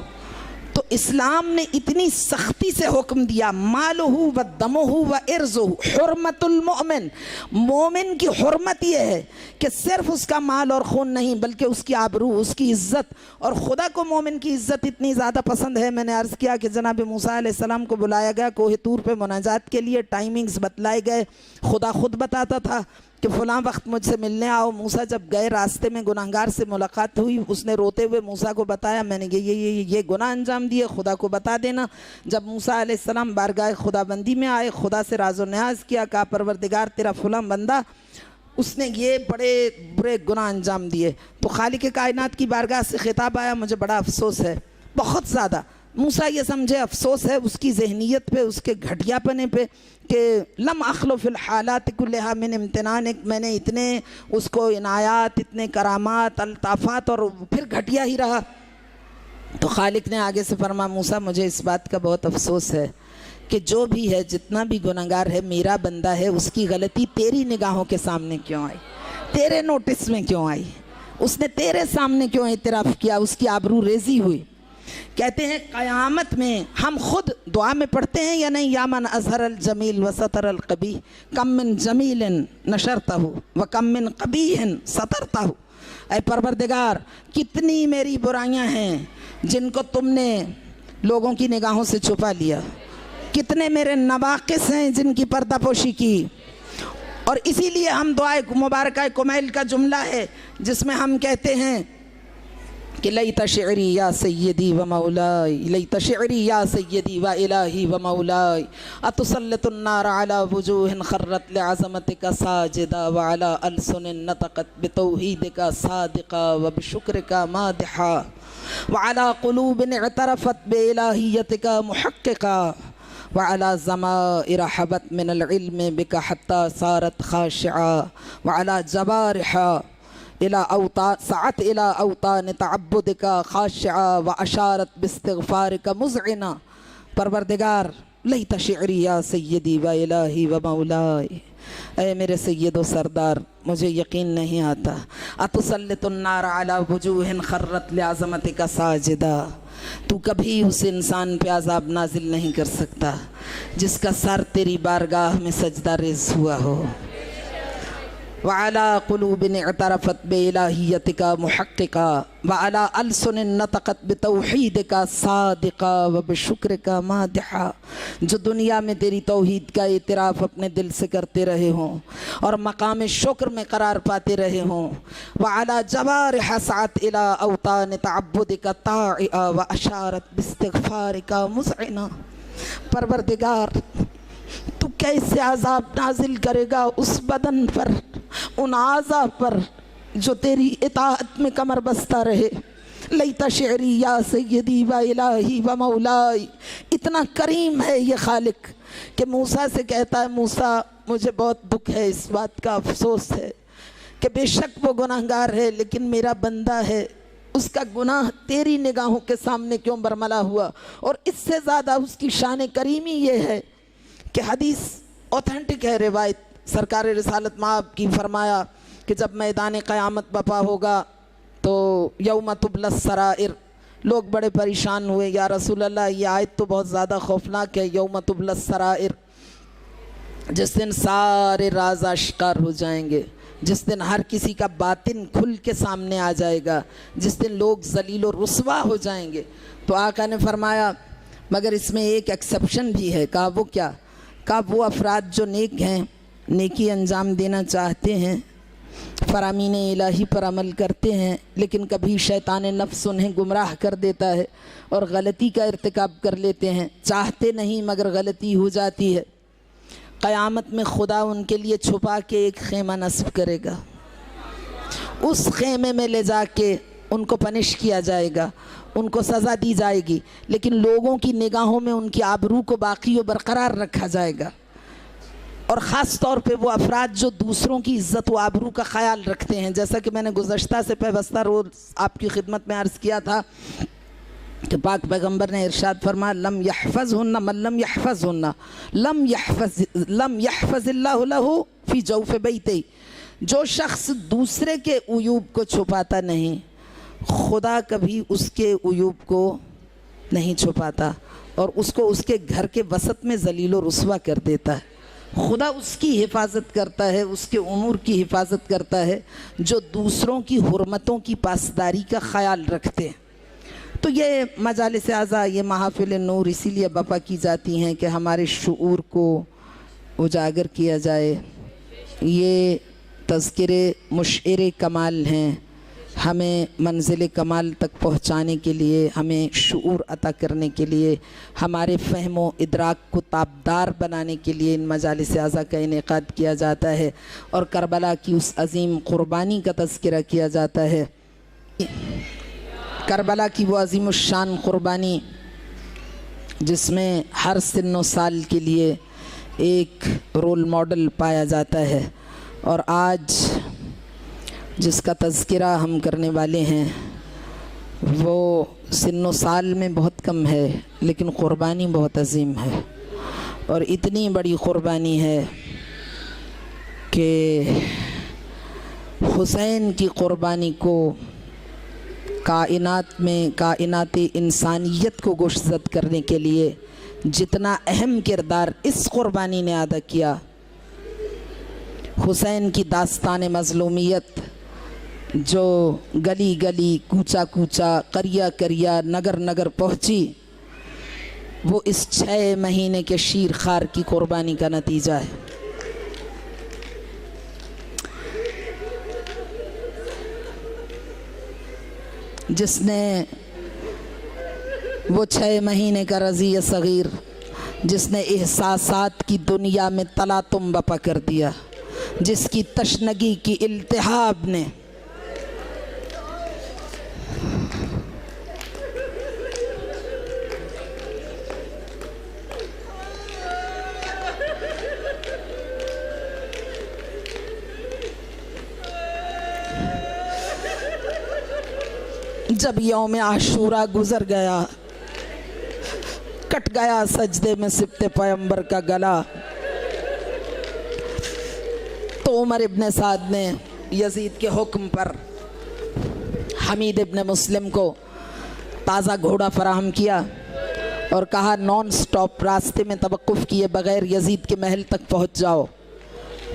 तो इस्लाम ने इतनी सख्ती से हुक्म दिया, मालुहु व दमुहु व इर्जुहु हुर्मतुल मोमिन, मोमिन की हुर्मत ये है कि सिर्फ उसका माल और खून नहीं बल्कि उसकी आबरू, उसकी इज़्ज़त। और खुदा को मोमिन की इज़्ज़त इतनी ज़्यादा पसंद है, मैंने अर्ज़ किया कि जनाब मूसा अलैहिस्सलाम को बुलाया गया कोहे तूर पे मुनाजात के लिए, टाइमिंग्स बतलाए गए, खुदा खुद बताता था कि फ़लाँ वक्त मुझसे मिलने आओ। मूसा जब गए, रास्ते में गुनाहगार से मुलाकात हुई, उसने रोते हुए मूसा को बताया मैंने ये गुनाह अंजाम दिए, खुदा को बता देना। जब मूसा अलैहिस्सलाम बारगाह खुदाबंदी में आए, खुदा से राज़ो न्याज़ किया, कहा परवरदिगार तेरा फ़लाँ बंदा उसने ये बड़े बुरे गुनाह अंजाम दिए। तो खालिक कायनात की बारगाह से खिताब आया, मुझे बड़ा अफसोस है, बहुत ज़्यादा। मूसा ये समझे अफसोस है उसकी जहनीत पे, उसके घटियापने पे कि लम अखलो फिल हालात कुल्लिहा मिन इम्तिनान, मैंने इतने उसको इनायात, इतने करामात, अल्ताफ़ात, और फिर घटिया ही रहा। तो खालिक ने आगे से फरमा मूसा मुझे इस बात का बहुत अफसोस है कि जो भी है, जितना भी गुनहगार है, मेरा बंदा है, उसकी गलती तेरी निगाहों के सामने क्यों आई, तेरे नोटिस में क्यों आई, उसने तेरे सामने क्यों इतराफ़ किया, उसकी आबरू रेजी हुई। कहते हैं क़यामत में हम खुद दुआ में पढ़ते हैं या नहीं, या मन अज़हर अल जमील व सतर अल कबी, कम मिन जमीलिन नशरतहु व कम मिन कबीहिन सतरतहु। ऐ परवरदिगार, कितनी मेरी बुराइयां हैं जिनको तुमने लोगों की निगाहों से छुपा लिया, कितने मेरे नवाक़िस हैं जिनकी पर्दापोशी की। और इसीलिए हम दुआए मुबारका कुमैल का जुमला है जिसमें हम कहते हैं कि लैत शिअरी या सय्यदी व मौलाई, लैत शिअरी या सय्यदी व इलाही व मौलाई, अतुसल्लितुन नार अला वुजूहिन खर्रत लिअज़मतिका साजिदा व अला अलसुनिन नतक़त बितौहीदिका सादिक़ा व बिशुक्रिका मादिहा व अला क़ुलूबिन इतरफ़त बिइलाहियतिका मुहक़्क़िक़ा व अला ज़माइर हबत मिनल इल्मि बिका हत्ता सारत ख़ाशिआ व अला जवारिहा इला अवता सात इला अवतान तअब्बुदिका ख़ाशिआ व अशारत बिस्तिग़फ़ारिका मुज़इना। परवरदिगार लैत शिअरी या सय्यदी व इलाही व मौलाई, ऐ मेरे सैयद व सरदार, मुझे यकीन नहीं आता, अतुसल्लितुन नार अला वुजूहिन खर्रत लिअज़मतिका साजिदा, तू कभी उस इंसान पे अज़ाब नाजिल नहीं कर सकता जिसका सर तेरी बारगाह में सजदा रेज़ हुआ हो। व अला क़ुलूबिन इतरफ़त बिइलाहियतिका मुहक़्क़िक़ा व अला अलसुनिन नतक़त बितौहीदिका सादिक़ा व बिशुक्रिका मादिहा, जो दुनिया में तेरी तौहीद का इतराफ़ अपने दिल से करते रहे हों और मकाम शुक्र में करार पाते रहे हों। व अला जवारिहा सअत इला अवतान तअब्बुदिका ताइआ व अशारत बिस्तिग़फ़ारिका मुज़इना। परवरदिगार, तू कैसे अज़ाब नाजिल करेगा उस बदन पर, उन आज़ा पर जो तेरी इताअत में कमर बस्ता रहे। लैत शिअरी या सय्यदी व इलाही व मौलाई, इतना करीम है ये खालिक कि मूसा से कहता है मूसा मुझे बहुत दुख है, इस बात का अफसोस है कि बेशक वो गुनाहगार है लेकिन मेरा बंदा है, उसका गुनाह तेरी निगाहों के सामने क्यों बरमला हुआ। और इससे ज़्यादा उसकी शान करीमी ये है कि हदीस ऑथेंटिक है, रिवायत सरकार रिसालत माब की फरमाया कि जब मैदान क़यामत बपा होगा तो यौम तुबलस सराइर, लोग बड़े परेशान हुए, या रसूल अल्लाह ये आयत तो बहुत ज़्यादा खौफनाक है, यौम तुबलस सराइर, जिस दिन सारे राज आश्कार हो जाएंगे, जिस दिन हर किसी का बातिन खुल के सामने आ जाएगा, जिस दिन लोग जलील और रुस्वा हो जाएंगे। तो आका ने फरमाया मगर इसमें एक एक्सेप्शन भी है। कहा वो क्या? कहा वो अफराद जो नेक हैं, नेकी अंजाम देना चाहते हैं, फरामीन इलाही पर अमल करते हैं, लेकिन कभी शैतान नफ्स उन्हें गुमराह कर देता है और गलती का इर्तिकाब कर लेते हैं, चाहते नहीं मगर गलती हो जाती है। क़यामत में खुदा उनके लिए छुपा के एक खेमा नस्ब करेगा, उस खेमे में ले जाके उनको पनिश किया जाएगा, उनको सज़ा दी जाएगी, लेकिन लोगों की निगाहों में उनकी आबरू को बाकी व बरकरार रखा जाएगा। और ख़ास तौर पे वो अफराद जो दूसरों की इज़्ज़त व आबरू का ख़याल रखते हैं, जैसा कि मैंने गुज़श्ता से पैवस्ता रोज़ आपकी खिदमत में अर्ज़ किया था कि पाक पैगम्बर ने इरशाद फरमाया लम यहफ़ज़हुन्ना मन लम यहफ़ज़हुन्ना लम यहफ़ज़िल्लाहु लहू फ़ी जौफ़ बैतिही, जो शख्स दूसरे के उयूब को छुपाता नहीं, खुदा कभी उसके उयूब को नहीं छुपाता और उसको उसके घर के वसत में ज़लील व रुस्वा कर देता है। खुदा उसकी हिफाजत करता है, उसके उमूर की हिफाजत करता है जो दूसरों की हुर्मतों की पासदारी का ख़याल रखते हैं। तो ये मजालिस आज़ा, ये महफ़िल नूर इसीलिए बपा की जाती हैं कि हमारे शऊर को उजागर किया जाए। ये तज़किरे मुशइर कमाल हैं, हमें मंजिल कमाल तक पहुँचाने के लिए, हमें शऊर अता करने के लिए, हमारे फ़हम व इदराक को ताबदार बनाने के लिए इन मजालिस आज़ा का इनेकाद किया जाता है और करबला की उस अज़ीम क़ुरबानी का तज़किरा किया जाता है। करबला की वो अज़ीमुश्शान क़ुरबानी जिसमें हर सिन्न व साल के लिए एक रोल मॉडल पाया जाता है, और आज जिसका तज़किरा हम करने वाले हैं वो सिन्नो साल में बहुत कम है, लेकिन क़ुरबानी बहुत अज़ीम है। और इतनी बड़ी क़ुरबानी है कि हुसैन की क़ुरबानी को कायनात में, कायनात इंसानियत को गोश्तज़द करने के लिए जितना अहम किरदार इस क़ुरबानी ने अदा किया, हुसैन की दास्तान मज़लूमियत जो गली गली, कूचा कूचा, करिया करिया, नगर नगर पहुँची, वो इस 6 महीने के शीर खार की क़ुरबानी का नतीजा है। जिसने वो 6 महीने का रज़ी सग़ीर, जिसने एहसासात की दुनिया में तलातुम बपा कर दिया, जिसकी तशनगी की इल्तिहाब ने जब यौम आशूरा गुज़र गया, कट गया सजदे में सिब्ते पैगंबर का गला, तो उमर इब्न साद ने यजीद के हुक्म पर हमीद इब्न मुस्लिम को ताज़ा घोड़ा फराहम किया और कहा नॉन स्टॉप रास्ते में तवक्कुफ़ किए बग़ैर यजीद के महल तक पहुँच जाओ।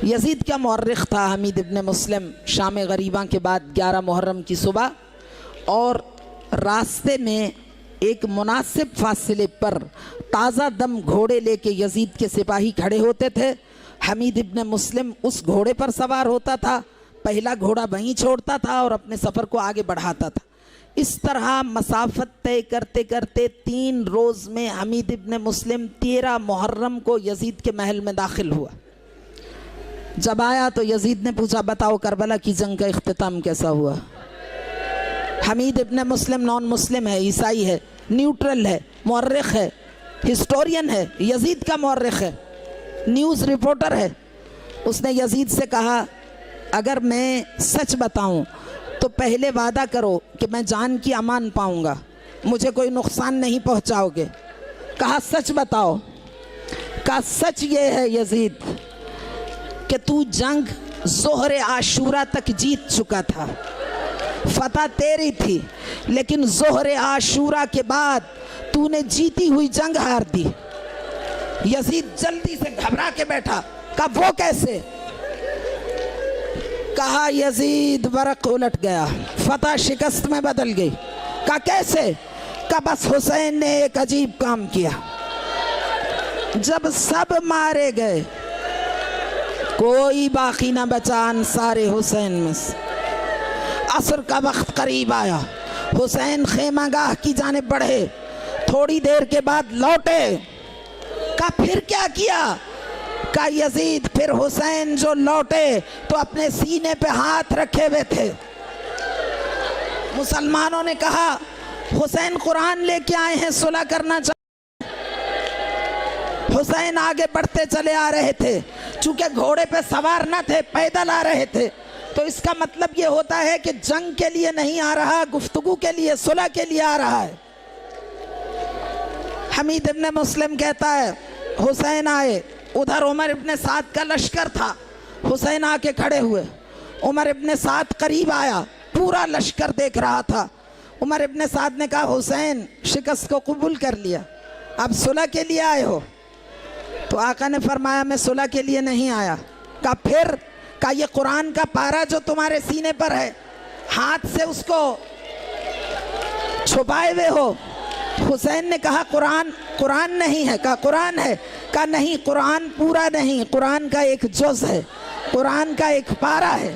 यजीद का मौर्रिख़ था हमीद इब्न मुस्लिम, शाम गरीबा के बाद 11 मुहर्रम की सुबह, और रास्ते में एक मुनासिब फासले पर ताज़ा दम घोड़े लेके यजीद के सिपाही खड़े होते थे। हमीद इब्न मुस्लिम उस घोड़े पर सवार होता था, पहला घोड़ा वहीं छोड़ता था और अपने सफ़र को आगे बढ़ाता था। इस तरह मसाफत तय करते करते 3 रोज़ में हमीद इब्न मुस्लिम 13 मुहर्रम को यजीद के महल में दाखिल हुआ। जब आया तो यजीद ने पूछा, बताओ करबला की जंग का इख्तिताम कैसा हुआ? हमीद इब्न मुस्लिम नॉन मुस्लिम है, ईसाई है, न्यूट्रल है, मौर्रिख है, हिस्टोरियन है, यजीद का मौर्रिख है, न्यूज़ रिपोर्टर है। उसने यजीद से कहा, अगर मैं सच बताऊं तो पहले वादा करो कि मैं जान की अमान पाऊंगा, मुझे कोई नुकसान नहीं पहुंचाओगे। कहा सच बताओ। कहा सच ये है यजीद कि तू जंग ज़ोहरे आशूरा तक जीत चुका था, फतह तेरी थी, लेकिन ज़ोहरे आशूरा के बाद तूने जीती हुई जंग हार दी। यजीद जल्दी से घबरा के बैठा। कहा वो कैसे? कहा यजीद बरक उलट गया, फतह शिकस्त में बदल गई। कहा कैसे? कहा बस हुसैन ने एक अजीब काम किया, जब सब मारे गए कोई बाकी ना बचा अंसारे हुसैन में से। असर का वक्त करीब आया, हुसैन खेमागाह की जानिब बढ़े, थोड़ी देर के बाद लौटे। का फिर क्या किया? का यजीद फिर हुसैन जो लौटे तो अपने सीने पे हाथ रखे हुए थे। मुसलमानों ने कहा हुसैन कुरान लेके आए हैं, सुलह करना चाहिए। हुसैन आगे बढ़ते चले आ रहे थे, चूंकि घोड़े पे सवार न थे, पैदल आ रहे थे, तो इसका मतलब ये होता है कि जंग के लिए नहीं आ रहा, गुफ्तगू के लिए, सुलह के लिए आ रहा है। हमीद इब्न मुस्लिम कहता है हुसैन आए, उधर उमर इब्न साद का लश्कर था, हुसैन आके खड़े हुए, उमर इब्न साद करीब आया, पूरा लश्कर देख रहा था। उमर इब्ने साद ने कहा हुसैन शिकस्त को कबूल कर लिया, अब सुलह के लिए आए हो? तो आका ने फरमाया मैं सुलह के लिए नहीं आया। कहा फिर? कहा ये कुरान का पारा जो तुम्हारे सीने पर है, हाथ से उसको छुपाए हुए हो। हुसैन ने कहा कुरान कुरान नहीं है। कहा कुरान है। कहा नहीं, कुरान पूरा नहीं, कुरान का एक जुज़ है, कुरान का एक पारा है।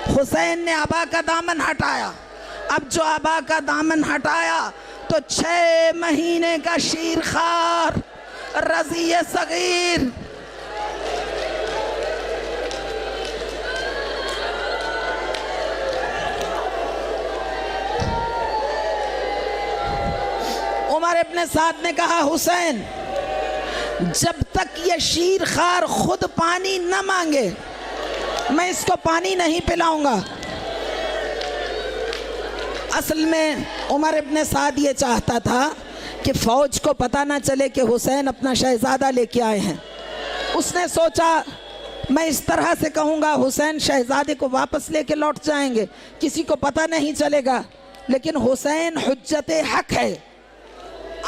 हुसैन ने अबा का दामन हटाया। अब जो अबा का दामन हटाया तो 6 महीने का शीरखार रज़ी सगीर उमर इब्ने साद ने कहा हुसैन जब तक ये शीरखार खुद पानी न मांगे मैं इसको पानी नहीं पिलाऊंगा। असल में उमर इब्ने साद ये चाहता था कि फ़ौज को पता ना चले कि हुसैन अपना शहज़ादा लेके आए हैं। उसने सोचा मैं इस तरह से कहूँगा हुसैन शहज़ादे को वापस लेके लौट जाएंगे, किसी को पता नहीं चलेगा। लेकिन हुसैन हुज्जत हक है,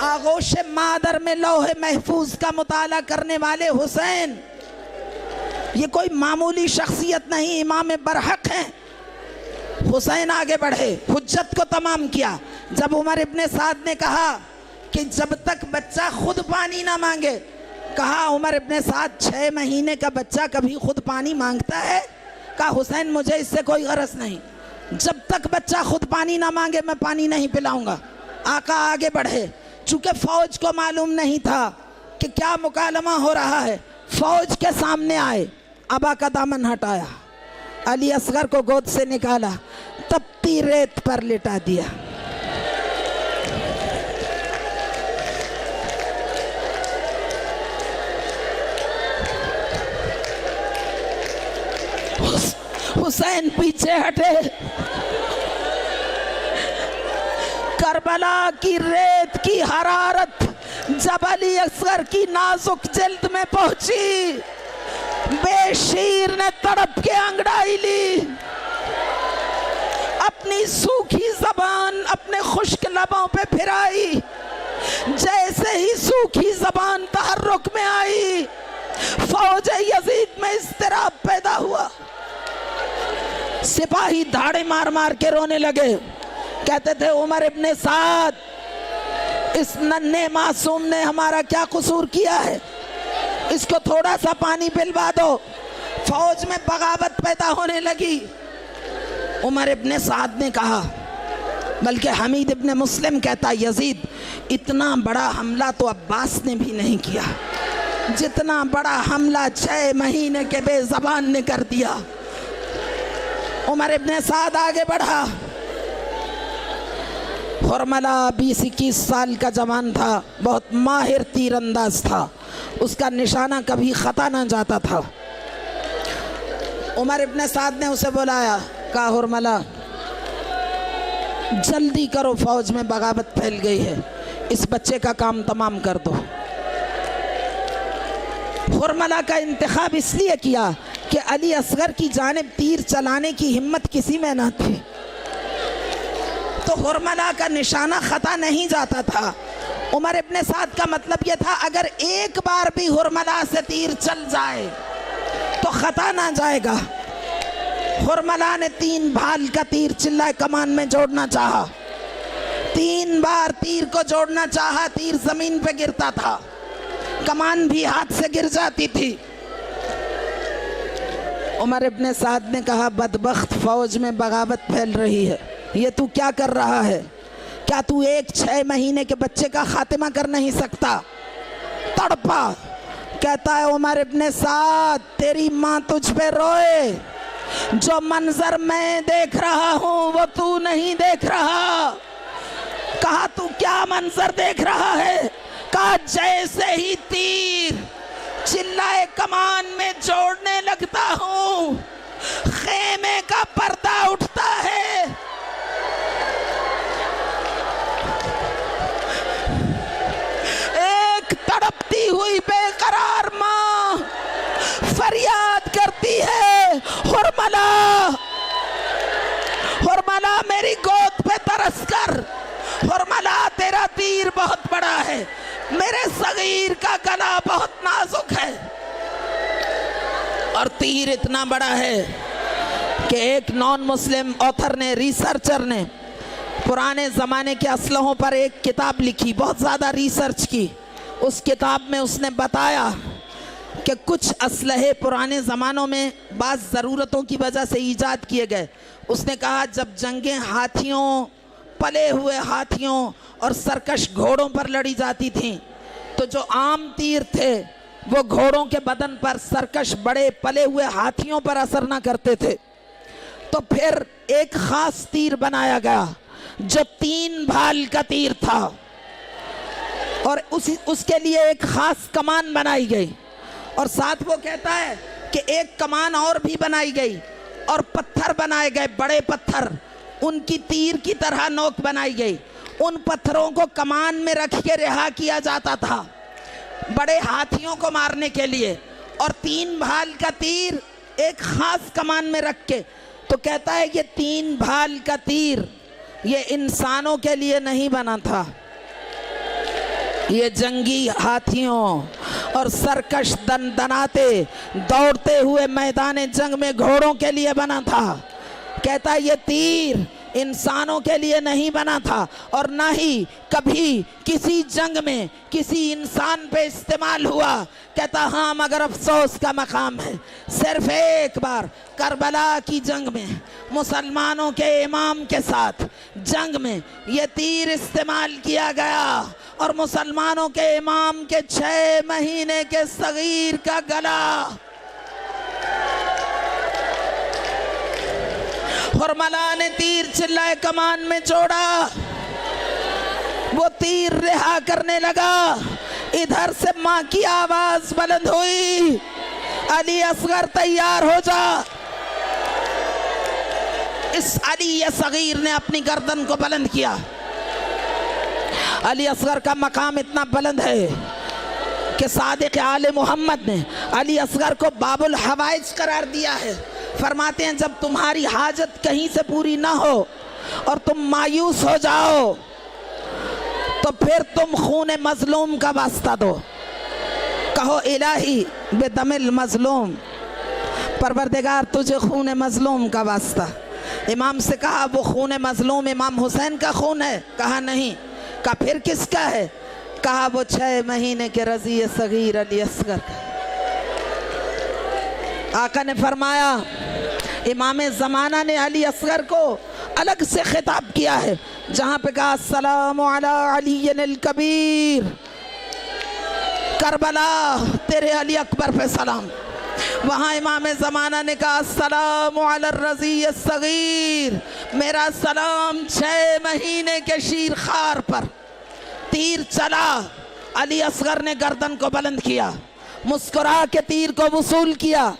आगोश मादर में लौहे महफूज का मुताला करने वाले हुसैन ये कोई मामूली शख्सियत नहीं, इमाम बरहक हैं। हुसैन आगे बढ़े, हुज्जत को तमाम किया। जब उमर इब्ने साद ने कहा कि जब तक बच्चा खुद पानी ना मांगे, कहा उमर इब्ने साद 6 महीने का बच्चा कभी खुद पानी मांगता है? कहा हुसैन मुझे इससे कोई गरज नहीं, जब तक बच्चा खुद पानी ना मांगे मैं पानी नहीं पिलाऊंगा। आका आगे बढ़े। चूंकि फौज को मालूम नहीं था कि क्या मुकालमा हो रहा है, फौज के सामने आए, अबा का दामन हटाया, अली असगर को गोद से निकाला, तपती रेत पर लिटा दिया। हुसैन पीछे हटे। करबला की रेत की हरारत जब अली असगर की नाजुक जिल्द में पहुंची, बेशीर ने तड़प के अंगड़ाई ली, अपनी सूखी जबान अपने खुश्क लबों पे फिराई। जैसे ही सूखी जबान तहर्रुक में आई, फौज यजीद में इज़्तिराब पैदा हुआ। सिपाही धाड़े मार मार के रोने लगे, कहते थे उमर इब्ने साद इस नन्हे मासूम ने हमारा क्या कसूर किया है, इसको थोड़ा सा पानी पिलवा दो। फौज में बगावत पैदा होने लगी। उमर इब्ने साद ने कहा, बल्कि हमीद इब्ने मुस्लिम कहता यजीद इतना बड़ा हमला तो अब्बास ने भी नहीं किया, जितना बड़ा हमला 6 महीने के बेज़बान ने कर दिया। उमर इब्ने साद आगे बढ़ा। हुरमला 20-21 साल का जवान था, बहुत माहिर तीरंदाज था, उसका निशाना कभी खता ना जाता था। उमर इब्ने साद ने उसे बुलाया, कहा हुरमला जल्दी करो, फौज में बगावत फैल गई है, इस बच्चे का काम तमाम कर दो। हुरमला का इंतखाब इसलिए किया कि अली असगर की जानिब तीर चलाने की हिम्मत किसी में न थी, तो हुरमला का निशाना खता नहीं जाता था। उमर इब्ने साद का मतलब यह था अगर एक बार भी हुरमला से तीर चल जाए तो खता ना जाएगा। हुरमला ने 3 भाल का तीर चिल्लाए कमान में जोड़ना चाहा, 3 बार तीर को जोड़ना चाहा, तीर जमीन पे गिरता था, कमान भी हाथ से गिर जाती थी। उमर इब्ने साद ने कहा बदबख्त फौज में बगावत फैल रही है, ये तू क्या कर रहा है? क्या तू एक 6 महीने के बच्चे का खात्मा कर नहीं सकता? तड़पा, कहता है उमर इब्ने साद तेरी माँ तुझ पे रोए, जो मंजर मैं देख रहा हूँ वो तू नहीं देख रहा। कहा तू क्या मंजर देख रहा है? कहा जैसे ही तीर चिल्लाए कमान में जोड़ने लगता हूँ खेमे का पर्दा उठता है, एक तड़पती हुई बेकरार माँ फरियाद करती है हुरमला, हुरमला बड़ा है, मेरे सगीर का गला बहुत नाजुक है। और तीर इतना बड़ा है कि एक नॉन मुस्लिम ऑथर ने, रिसर्चर ने पुराने ज़माने के असलहों पर एक किताब लिखी, बहुत ज़्यादा रिसर्च की। उस किताब में उसने बताया कि कुछ असलहे पुराने ज़मानों में बाज़ ज़रूरतों की वजह से ईजाद किए गए। उसने कहा जब जंगें हाथियों, पले हुए हाथियों और सरकश घोड़ों पर लड़ी जाती थीं तो जो आम तीर थे वो घोड़ों के बदन पर, सरकश बड़े पले हुए हाथियों पर असर ना करते थे। तो फिर एक ख़ास तीर बनाया गया जो 3 भाल का तीर था और उसके लिए एक ख़ास कमान बनाई गई। और साथ वो कहता है कि एक कमान और भी बनाई गई और पत्थर बनाए गए, बड़े पत्थर, उनकी तीर की तरह नोक बनाई गई। उन पत्थरों को कमान में रख के रिहा किया जाता था बड़े हाथियों को मारने के लिए, और 3 भाल का तीर एक ख़ास कमान में रख के। तो कहता है ये 3 भाल का तीर ये इंसानों के लिए नहीं बना था, ये जंगी हाथियों और सरकश दनाते दौड़ते हुए मैदान जंग में घोड़ों के लिए बना था। कहता है ये तीर इंसानों के लिए नहीं बना था और ना ही कभी किसी जंग में किसी इंसान पे इस्तेमाल हुआ। कहता हाँ मगर अफसोस का मकाम है, सिर्फ एक बार करबला की जंग में मुसलमानों के इमाम के साथ जंग में ये तीर इस्तेमाल किया गया और मुसलमानों के इमाम के 6 महीने के सगीर का गला हुरमला ने तीर चिल्लाए कमान में जोड़ा, वो तीर रिहा करने लगा। इधर से माँ की आवाज बुलंद हुई, अली असगर तैयार हो जा। इस अली असगीर ने अपनी गर्दन को बुलंद किया। अली असगर का मकाम इतना बुलंद है कि सादिक आले मोहम्मद ने अली असगर को बाबुल हवाइज करार दिया है। फरमाते हैं जब तुम्हारी हाजत कहीं से पूरी ना हो और तुम मायूस हो जाओ तो फिर तुम खून मजलूम का वास्ता दो, कहो इलाही बेदमिल मजलूम, परवरदिगार तुझे खून मजलूम का वास्ता। इमाम से कहा वो खून मजलूम इमाम हुसैन का खून है? कहा नहीं। कहा फिर किसका है? कहा वो 6 महीने के रज़ी सगीर अली असगर का। आका ने फरमाया, इमाम ज़माना ने अली असगर को अलग से खिताब किया है जहाँ पे कहा अस्सलामु अला अलीय्यिल कबीर, करबला तेरे अली अकबर पे सलाम। वहाँ इमाम ज़माना ने कहा अस्सलामु अला रज़ी सगीर, मेरा सलाम 6 महीने के शीर खार पर। तीर चला, अली असगर ने गर्दन को बुलंद किया, मुस्कुरा के तीर को वसूल किया।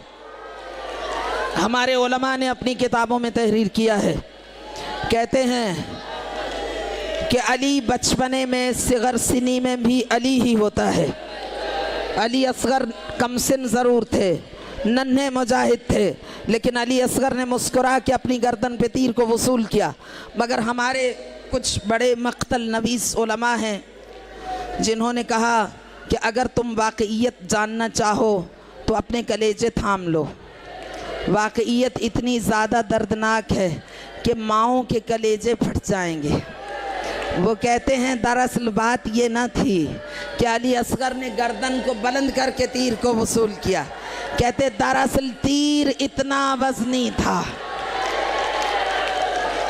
हमारे उलमा ने अपनी किताबों में तहरीर किया है, कहते हैं कि अली बचपने में सिगर सिनी में भी अली ही होता है। अली असगर कमसिन ज़रूर थे, नन्हे मुजाहिद थे, लेकिन अली असगर ने मुस्कुरा के अपनी गर्दन पे तीर को वसूल किया। मगर हमारे कुछ बड़े मक्तल नवीस उलमा हैं जिन्होंने कहा कि अगर तुम वाक़इयत जानना चाहो तो अपने कलेजे थाम लो। वाक़इयत इतनी ज़्यादा दर्दनाक है कि माओं के कलेजे फट जाएंगे। वो कहते हैं दरअसल बात ये न थी कि अली असगर ने गर्दन को बुलंद करके तीर को वसूल किया। कहते दरअसल तीर इतना वज़नी था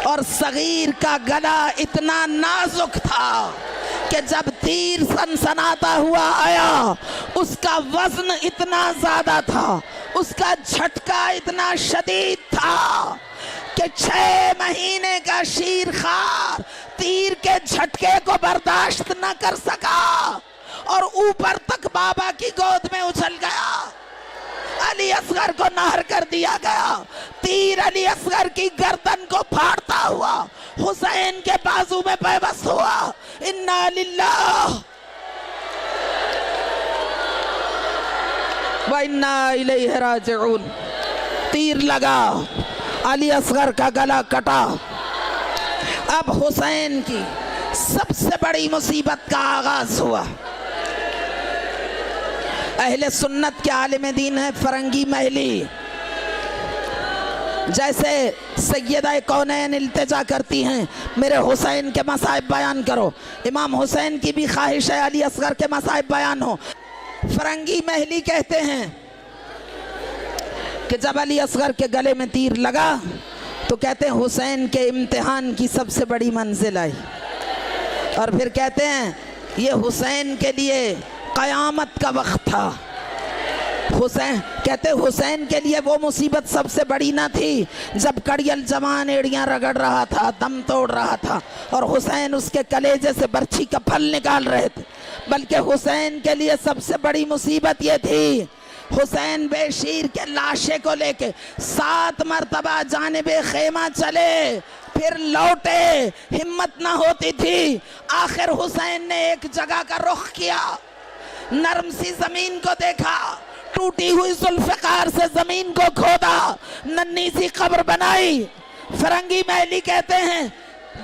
और सगीर का गला इतना नाजुक था कि जब तीर सनसनाता हुआ आया उसका वज़न इतना ज़्यादा था, उसका झटका इतना शदीद था कि 6 महीने का शीर खार तीर के झटके को बर्दाश्त न कर सका और ऊपर तक बाबा की गोद में उछल गया। अली असगर को नहर कर दिया गया। तीर अली असगर की गर्दन को फाड़ता हुआ हुसैन के बाजू में पेवस्त हुआ। इन्ना लिल्लाह व इन्ना इलैहि राजिऊन। तीर लगा, अली असगर का गला कटा। अब हुसैन की सबसे बड़ी बड़ी मुसीबत का आगाज हुआ। अहले सुन्नत के आलिम दीन है फरंगी महली, जैसे सैयदा कौनैन इल्तिजा करती हैं मेरे हुसैन के मसाइब बयान करो, इमाम हुसैन की भी ख्वाहिश है अली असगर के मसाइब बयान हो। फरंगी महली कहते हैं कि जब अली असगर के गले में तीर लगा तो कहते हैं हुसैन के इम्तिहान की सबसे बड़ी मंजिल आई, और फिर कहते हैं ये हुसैन के लिए क़यामत का वक्त था। हुसैन कहते हुसैन के लिए वो मुसीबत सबसे बड़ी ना थी जब कड़ियल जवान एड़ियाँ रगड़ रहा था, दम तोड़ रहा था और हुसैन उसके कलेजे से बर्छी का फल निकाल रहे थे, बल्कि हुसैन के लिए सबसे बड़ी मुसीबत ये थी हुसैन बेशीर के लाशे को लेके 7 मरतबा जानिबे खेमा चले, फिर लौटे, हिम्मत ना होती थी। आखिर हुसैन ने एक जगह का रुख किया, नरम सी जमीन को देखा, टूटी हुई जुल्फ़िकार से जमीन को खोदा, नन्ही सी कब्र बनाई। फरंगी महली कहते हैं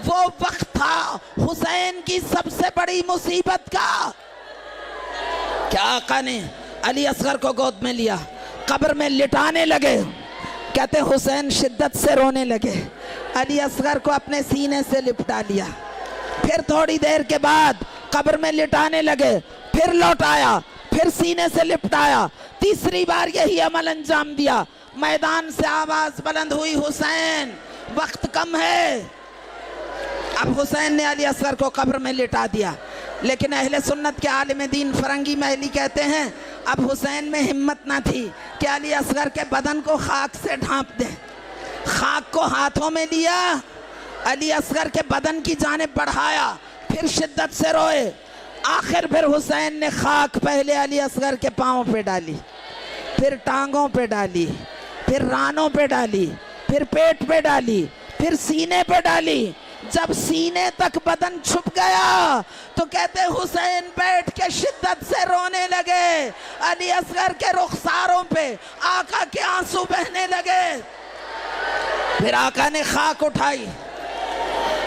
वो वक्त था हुसैन की सबसे बड़ी मुसीबत का। क्या आका ने अली असगर को गोद में लिया, कब्र में लिटाने लगे। कहते हुसैन शिद्दत से रोने लगे, अली असगर को अपने सीने से लिपटा लिया। फिर थोड़ी देर के बाद कब्र में लिटाने लगे, फिर लौटाया, फिर सीने से लिपटाया, तीसरी बार यही अमल अंजाम दिया। मैदान से आवाज बुलंद हुई, हुसैन वक्त कम है। अब हुसैन ने अली असगर को कब्र में लिटा दिया, लेकिन अहले सुन्नत के आलिम दीन फरंगी महली कहते हैं अब हुसैन में हिम्मत ना थी कि अली असगर के बदन को खाक से ढांप दे। खाक को हाथों में लिया, अली असगर के बदन की जानिब बढ़ाया, फिर शिद्दत से रोए। आखिर फिर हुसैन ने खाक पहले अली असगर के पाँव पे डाली, फिर टांगों पे डाली, फिर रानों पे डाली, फिर पेट पे डाली, फिर सीने पे डाली। जब सीने तक बदन छुप गया तो कहते हुसैन बैठ के शिद्दत से रोने लगे। अली असगर के रुखसारों पे आका के आंसू बहने लगे। फिर आका ने खाक उठाई,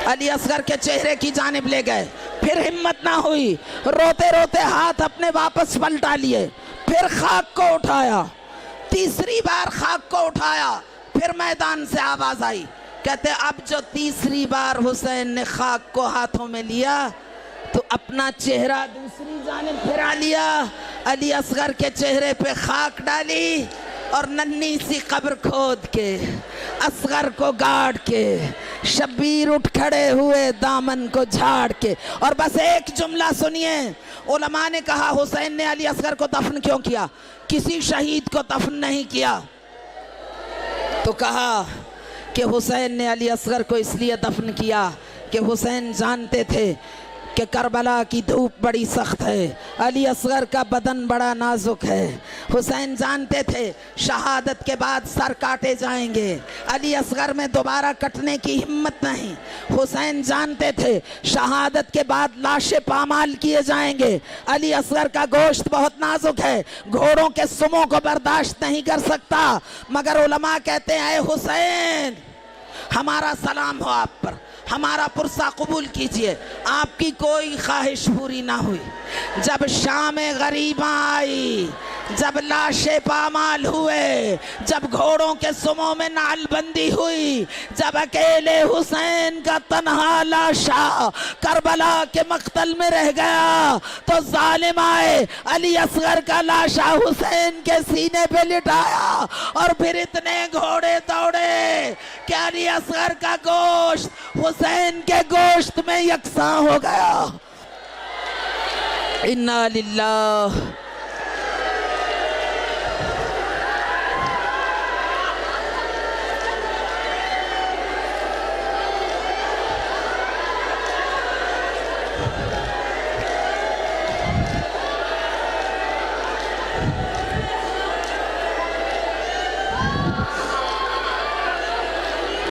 अली असगर के चेहरे की जानिब ले गए। फिर हिम्मत ना हुई, रोते रोते हाथ अपने वापस पलटा लिए, फिर खाक को उठाया, तीसरी बार खाक को उठाया। फिर मैदान से आवाज आई, कहते अब जो तीसरी बार हुसैन ने खाक को हाथों में लिया तो अपना चेहरा दूसरी जानिब फिरा लिया, अली असगर के चेहरे पे खाक डाली और नन्ही सी कब्र खोद के असगर को गाड़ के शब्बीर उठ खड़े हुए दामन को झाड़ के। और बस एक जुमला सुनिए, उलमा ने कहा हुसैन ने अली असगर को दफन क्यों किया, किसी शहीद को दफन नहीं किया। तो कहा कि हुसैन ने अली असगर को इसलिए दफन किया कि हुसैन जानते थे कि करबला की धूप बड़ी सख्त है, अली असगर का बदन बड़ा नाजुक है। हुसैन जानते थे शहादत के बाद सर काटे जाएंगे, अली असगर में दोबारा कटने की हिम्मत नहीं। हुसैन जानते थे शहादत के बाद लाशें पामाल किए जाएंगे, अली असगर का गोश्त बहुत नाजुक है, घोड़ों के सुमों को बर्दाश्त नहीं कर सकता। मगर उलमा कहते हैं हुसैन हमारा सलाम हो आप पर, हमारा पुरसा कबूल कीजिए, आपकी कोई ख्वाहिश पूरी ना हुई। जब शाम गरीबा आई, जब लाशें पामाल हुए, जब घोड़ों के सुमों में नालबंदी हुई, जब अकेले हुसैन का तन्हा लाशा करबला के मक्तल में रह गया तो जालिम आए, अली असगर का लाशा हुसैन के सीने पे लिटाया और फिर इतने घोड़े दौड़े कि अली असगर का गोश्त हुसैन के गोश्त में यकसा हो गया। इन्ना लिल्लाह